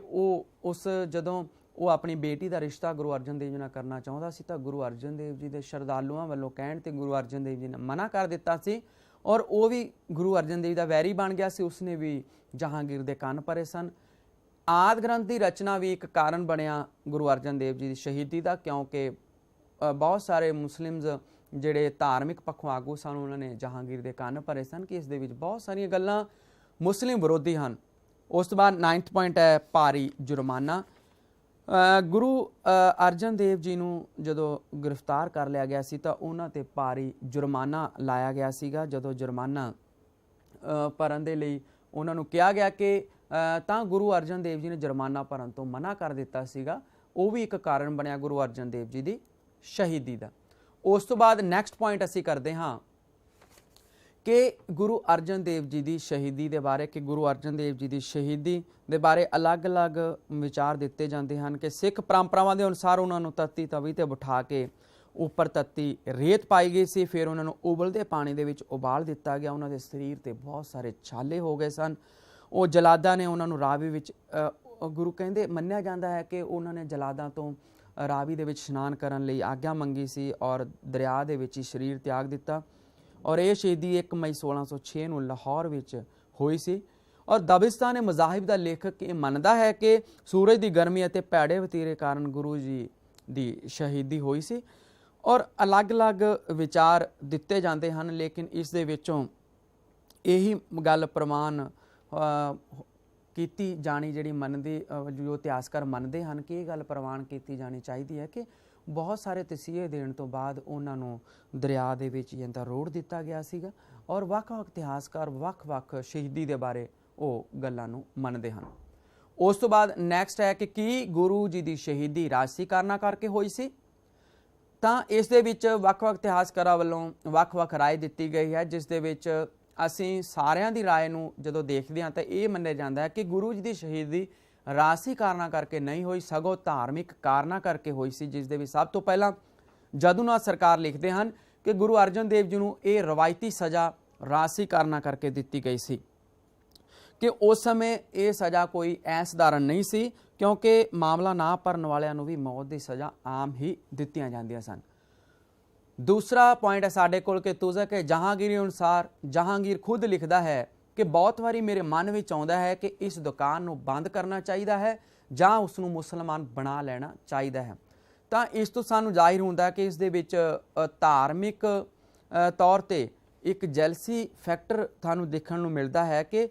ਜਦੋਂ ਉਹ ਆਪਣੀ ਬੇਟੀ ਦਾ ਰਿਸ਼ਤਾ ਗੁਰੂ ਅਰਜਨ ਦੇਵ ਜੀ ਨਾਲ ਕਰਨਾ ਚਾਹੁੰਦਾ ਸੀ ਤਾਂ ਗੁਰੂ ਅਰਜਨ ਦੇਵ ਜੀ ਦੇ ਸ਼ਰਧਾਲੂਆਂ ਵੱਲੋਂ ਕਹਿਣ ਤੇ ਗੁਰੂ ਅਰਜਨ ਦੇਵ ਜੀ ਨੇ ਮਨਾ ਕਰ ਦਿੱਤਾ ਸੀ ਔਰ ਉਹ ਵੀ ਗੁਰੂ ਅਰਜਨ ਦੇਵ ਦਾ ਵੈਰੀ ਬਣ ਗਿਆ ਸੀ। ਉਸਨੇ ਵੀ ਜਹਾਂਗੀਰ ਦੇ ਕੰਨ ਭਰੇ ਸਨ। ਆਦਿ ਗ੍ਰੰਥ ਦੀ ਰਚਨਾ ਵੀ ਇੱਕ ਕਾਰਨ ਬਣਿਆ ਗੁਰੂ ਅਰਜਨ ਦੇਵ ਜੀ ਦੀ ਸ਼ਹੀਦੀ ਦਾ, ਕਿਉਂਕਿ ਬਹੁਤ ਸਾਰੇ ਮੁਸਲਿਮਜ਼ ਜਿਹੜੇ ਧਾਰਮਿਕ ਪੱਖੋਂ ਆਗੂ ਸਨ ਉਹਨਾਂ ਨੇ ਜਹਾਂਗੀਰ ਦੇ ਕੰਨ ਭਰੇ ਸਨ ਕਿ ਇਸ ਦੇ ਵਿੱਚ ਬਹੁਤ ਸਾਰੀਆਂ ਗੱਲਾਂ ਮੁਸਲਿਮ ਵਿਰੋਧੀ ਹਨ। ਉਸ ਤੋਂ ਬਾਅਦ 9th ਪੁਆਇੰਟ ਹੈ ਭਾਰੀ ਜੁਰਮਾਨਾ। ਗੁਰੂ ਅਰਜਨ ਦੇਵ ਜੀ ਨੂੰ ਜਦੋਂ ਗ੍ਰਿਫਤਾਰ ਕਰ ਲਿਆ ਗਿਆ ਸੀ ਤਾਂ ਉਹਨਾਂ 'ਤੇ ਭਾਰੀ ਜੁਰਮਾਨਾ ਲਾਇਆ ਗਿਆ ਸੀਗਾ। ਜਦੋਂ ਜੁਰਮਾਨਾ ਭਰਨ ਦੇ ਲਈ ਉਹਨਾਂ ਨੂੰ ਕਿਹਾ ਗਿਆ ਕਿ ਤਾਂ ਗੁਰੂ ਅਰਜਨ ਦੇਵ ਜੀ ਨੇ ਜੁਰਮਾਨਾ ਭਰਨ ਤੋਂ ਮਨਾ ਕਰ ਦਿੱਤਾ ਸੀਗਾ, ਉਹ ਵੀ ਇੱਕ ਕਾਰਨ ਬਣਿਆ ਗੁਰੂ ਅਰਜਨ ਦੇਵ ਜੀ ਦੀ ਸ਼ਹੀਦੀ ਦਾ। ਉਸ ਤੋਂ ਬਾਅਦ ਨੈਕਸਟ ਪੁਆਇੰਟ ਅਸੀਂ ਕਰਦੇ ਹਾਂ ਕਿ ਗੁਰੂ ਅਰਜਨ ਦੇਵ ਜੀ ਦੀ ਸ਼ਹੀਦੀ ਦੇ ਬਾਰੇ ਕਿ ਗੁਰੂ ਅਰਜਨ ਦੇਵ ਜੀ ਦੀ ਸ਼ਹੀਦੀ ਦੇ ਬਾਰੇ ਅਲੱਗ-ਅਲੱਗ ਵਿਚਾਰ ਦਿੱਤੇ ਜਾਂਦੇ ਹਨ ਕਿ ਸਿੱਖ ਪਰੰਪਰਾਵਾਂ ਦੇ ਅਨੁਸਾਰ ਉਹਨਾਂ ਨੂੰ ਤੱਤੀ ਤਵੀ ਤੇ ਬਿਠਾ ਕੇ ਉੱਪਰ ਤੱਤੀ ਰੇਤ ਪਾਈ ਗਈ ਸੀ, ਫਿਰ ਉਹਨਾਂ ਨੂੰ ਉਬਲਦੇ ਪਾਣੀ ਦੇ ਵਿੱਚ ਉਬਾਲ ਦਿੱਤਾ ਗਿਆ। ਉਹਨਾਂ ਦੇ ਸਰੀਰ ਤੇ ਬਹੁਤ ਸਾਰੇ ਛਾਲੇ ਹੋ ਗਏ ਸਨ। ਉਹ ਜਲਾਦਾਂ ਨੇ ਉਹਨਾਂ ਨੂੰ ਰਾਵੀ ਵਿੱਚ ਗੁਰੂ ਕਹਿੰਦੇ ਮੰਨਿਆ ਜਾਂਦਾ ਹੈ ਕਿ ਉਹਨਾਂ ਨੇ ਜਲਾਦਾਂ ਤੋਂ ਰਾਵੀ ਦੇ ਵਿੱਚ ਇਸ਼ਨਾਨ ਕਰਨ ਲਈ ਆਗਿਆ ਮੰਗੀ ਸੀ ਔਰ ਦਰਿਆ ਦੇ ਵਿੱਚ ਹੀ ਸਰੀਰ ਤਿਆਗ ਦਿੱਤਾ ਔਰ ਇਹ ਸ਼ਹੀਦੀ 1 ਮਈ 1606 ਨੂੰ ਲਾਹੌਰ ਵਿੱਚ ਹੋਈ ਸੀ। ਔਰ ਦਬਿਸਤਾਨ ਮਜ਼ਾਹਿਬ ਦਾ ਲੇਖਕ ਇਹ ਮੰਨਦਾ ਹੈ ਕਿ ਸੂਰਜ ਦੀ ਗਰਮੀ ਅਤੇ ਭੈੜੇ ਵਤੀਰੇ ਕਾਰਨ ਗੁਰੂ ਜੀ ਦੀ ਸ਼ਹੀਦੀ ਹੋਈ ਸੀ ਔਰ ਅਲੱਗ-ਅਲੱਗ ਵਿਚਾਰ ਦਿੱਤੇ ਜਾਂਦੇ ਹਨ, ਲੇਕਿਨ ਇਸ ਦੇ ਵਿੱਚੋਂ ਇਹੀ ਗੱਲ ਪ੍ਰਮਾਣ ਕੀਤੀ ਜਾਣੀ ਜਿਹੜੀ ਮੰਨਦੇ ਜੋ ਇਤਿਹਾਸਕਾਰ ਮੰਨਦੇ ਹਨ ਕਿ ਇਹ ਗੱਲ ਪ੍ਰਵਾਨ ਕੀਤੀ ਜਾਣੀ ਚਾਹੀਦੀ ਹੈ ਕਿ ਬਹੁਤ ਸਾਰੇ ਤਸੀਹੇ ਦੇਣ ਤੋਂ ਬਾਅਦ ਉਹਨਾਂ ਨੂੰ ਦਰਿਆ ਦੇ ਵਿੱਚ ਜਿੰਦਾ ਰੋੜ ਦਿੱਤਾ ਗਿਆ ਸੀਗਾ ਔਰ ਵੱਖ-ਵੱਖ ਇਤਿਹਾਸਕਾਰ ਵੱਖ-ਵੱਖ ਸ਼ਹੀਦੀ ਦੇ ਬਾਰੇ ਉਹ ਗੱਲਾਂ ਨੂੰ ਮੰਨਦੇ ਹਨ। ਉਸ ਤੋਂ ਬਾਅਦ ਨੈਕਸਟ ਹੈ ਕਿ ਕੀ ਗੁਰੂ ਜੀ ਦੀ ਸ਼ਹੀਦੀ ਰਾਜਸੀ ਕਾਰਨਾਂ ਕਰਕੇ ਹੋਈ ਸੀ? ਤਾਂ ਇਸ ਦੇ ਵਿੱਚ ਵੱਖ-ਵੱਖ ਇਤਿਹਾਸਕਾਰਾਂ ਵੱਲੋਂ ਵੱਖ-ਵੱਖ ਰਾਏ ਦਿੱਤੀ ਗਈ ਹੈ, ਜਿਸ ਦੇ ਵਿੱਚ ਅਸੀਂ ਸਾਰਿਆਂ ਦੀ ਰਾਏ ਨੂੰ ਜਦੋਂ ਦੇਖਦੇ ਹਾਂ ਤਾਂ ਇਹ ਮੰਨਿਆ ਜਾਂਦਾ ਹੈ ਕਿ ਗੁਰੂ ਜੀ ਦੀ ਸ਼ਹੀਦੀ ਰਾਜਸੀ ਕਾਰਨਾਂ ਕਰਕੇ ਨਹੀਂ ਹੋਈ, ਸਗੋਂ ਧਾਰਮਿਕ ਕਾਰਨਾਂ ਕਰਕੇ ਹੋਈ ਸੀ, ਜਿਸ ਦੇ ਵਿੱਚ ਸਭ ਤੋਂ ਪਹਿਲਾਂ ਜਦੂਨਾਥ ਸਰਕਾਰ ਲਿਖਦੇ ਹਨ ਕਿ ਗੁਰੂ ਅਰਜਨ ਦੇਵ ਜੀ ਨੂੰ ਇਹ ਰਵਾਇਤੀ ਸਜ਼ਾ ਰਾਜਸੀ ਕਾਰਨਾਂ ਕਰਕੇ ਦਿੱਤੀ ਗਈ ਸੀ ਕਿ ਉਸ ਸਮੇਂ ਇਹ ਸਜ਼ਾ ਕੋਈ ਐਸਧਾਰਨ ਨਹੀਂ ਸੀ, ਕਿਉਂਕਿ ਮਾਮਲਾ ਨਾ ਭਰਨ ਵਾਲਿਆਂ ਨੂੰ ਵੀ ਮੌਤ ਦੀ ਸਜ਼ਾ ਆਮ ਹੀ ਦਿੱਤੀਆਂ ਜਾਂਦੀਆਂ ਸਨ। दूसरा पॉइंट है साढ़े कोल के तुज़क है जहांगीर अनुसार जहांगीर खुद लिखता है कि बहुत बारी मेरे मन में आउंदा है कि इस दुकान को बंद करना चाहिए है जां उसनूं मुसलमान बना लेना चाहिए है। तो इस तो सानूं जाहिर हुंदा है कि इस दे विच धार्मिक तौर ते एक जैलसी फैक्टर सानूं देखण नूं मिलदा है कि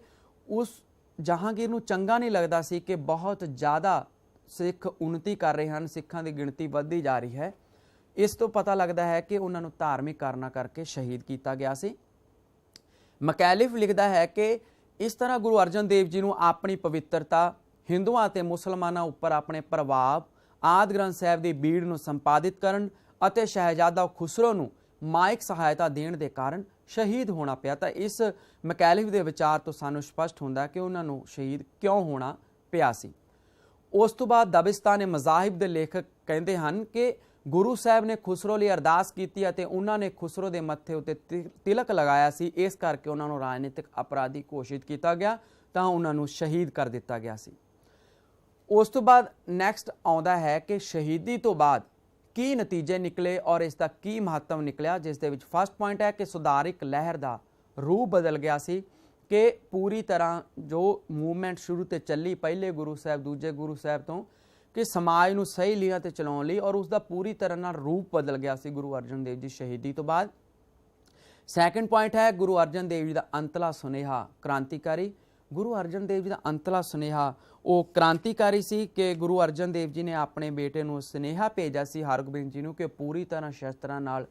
उस जहांगीर नूं चंगा नहीं लगदा सी कि बहुत ज़्यादा सिख उन्नति कर रहे हैं, सिखां दी गिणती वधदी जा रही है। इस तो पता लगता है कि उन्होंने धार्मिक कारणों करके शहीद किया गया सी। मकैलिफ लिखता है कि इस तरह गुरु अर्जन देव जी को अपनी पवित्रता, हिंदुओं ते मुसलमानों उपर अपने प्रभाव, आदि ग्रंथ साहिब की बीड़ को संपादित करन अते शहजादा खुसरो नूं माइक सहायता देने के कारण शहीद होना पिया। तो इस मकैलिफ के विचार तो सानू स्पष्ट होंदा कि उन्होंने शहीद क्यों होना पिया सी। उस तो बाद दबिस्तान मज़ाहिब के लेखक कहते हैं कि गुरु साहब ने खुसरो लिए अरदास की, उन्होंने खुसरो के मत्थे उत्ते तिलक लगाया सी, इस करके उन्होंने राजनीतिक अपराधी घोषित किया गया, तो उन्होंने शहीद कर दिता गया सी। उस तो बाद नैक्सट आउंदा है कि शहीदी तो बाद की नतीजे निकले और इसका की महत्व निकलिया, जिस दे विच फर्स्ट पॉइंट है कि सुधारिक लहर का रूप बदल गया सी कि पूरी तरह जो मूवमेंट शुरू तो चली पहले गुरु साहब दूजे गुरु साहब तो कि समाज नूं सही लीहां ते चलाउण लई, और उसका पूरी तरह नाल रूप बदल गया सी गुरु अर्जन देव जी शहीदी तो बाद। सैकेंड पॉइंट है गुरु अर्जन देव जी का अंतला सुनेहा क्रांतिकारी। गुरु अर्जन देव जी का अंतला सुनेहा वो क्रांतिकारी सी कि गुरु अर्जन देव जी ने अपने बेटे नूं सुनेहा भेजा सी हरगोबिंद जी नूं कि पूरी तरह शस्त्रां नाल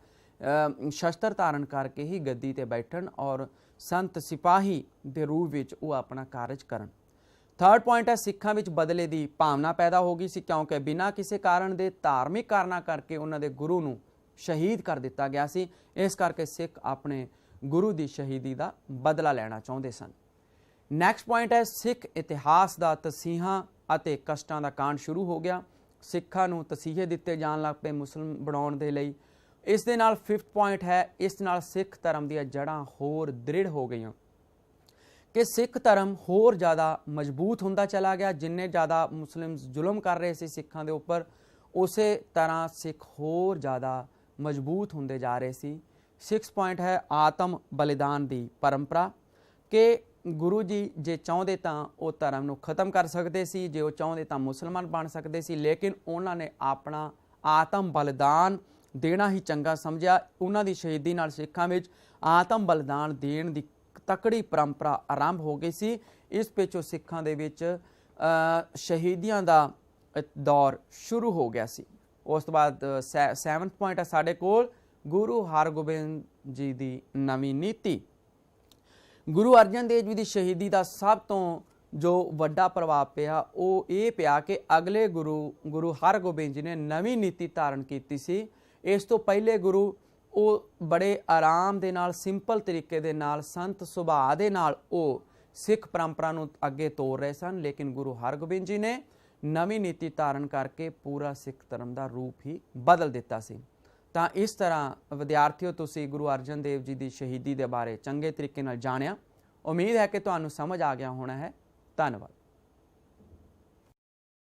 शस्त्र धारण करके ही गद्दी ते बैठन और संत सिपाही के रूप विच वो अपना कारज करन। थर्ड पॉइंट है सिखां विच बदले की भावना पैदा हो गई सी, क्योंकि बिना किसी कारण के धार्मिक कारणों करके उन्होंने गुरु नूं शहीद कर दिता गया सी। इस करके सिख अपने गुरु की शहीदी का बदला लेना चाहते सन। नैक्सट पॉइंट है सिख इतिहास का तसीहां अते कष्टां का कांड शुरू हो गया। सिखां नूं तसीहे दिते जान लग पे मुस्लिम बनाउण दे लई। इस दे नाल फिफ्थ पॉइंट है इस नाल सिख धर्म दी जड़ां होर दृढ़ हो गईयां कि सिख धर्म होर ज़्यादा मजबूत होंदा चला गया। जिन्ने ज़्यादा मुस्लिम जुल्म कर रहे थे सिखां दे उपर, उस तरह सिख होर ज़्यादा मजबूत होंदे जा रहे सी। सिक्स पॉइंट है आत्म बलिदान की परंपरा कि गुरु जी जे चाहते तो वो धर्म नूं खत्म कर सकते सी, जे वो चाहते तो मुसलमान बन सकते सी, लेकिन उन्होंने अपना आत्म बलिदान देना ही चंगा समझा। उन्हां दी शहीदी नाल सिखां विच आत्म बलिदान देण दी तकड़ी परंपरा आरंभ हो गई सी। इस पिछों सिखां दे विच शहीदियां दा दौर शुरू हो गया सी। उस तो बाद सैवंथ पॉइंट है साडे कोल गुरु हरगोबिंद जी की नवीं नीति। गुरु अर्जन देव जी की शहीदी का सब तो जो वड्डा प्रभाव पिया वो ये पिया कि अगले गुरु हरगोबिंद जी ने नवीं नीति धारण की सी। इस तो पहले गुरु वो बड़े आराम दे नाल सिंपल तरीके दे नाल संत सुभाअ दे नाल वो सिख परंपरा नूं अगे तोड़ रहे सन, लेकिन गुरु हरगोबिंद जी ने नवीं नीति धारण करके पूरा सिख धर्म का रूप ही बदल दिता सी। तां इस तरह विद्यार्थियों तुसीं गुरु अर्जन देव जी की शहीदी के बारे चंगे तरीके नाल जाणिया। उम्मीद है कि तुहानूं समझ आ गया होना है। धन्यवाद।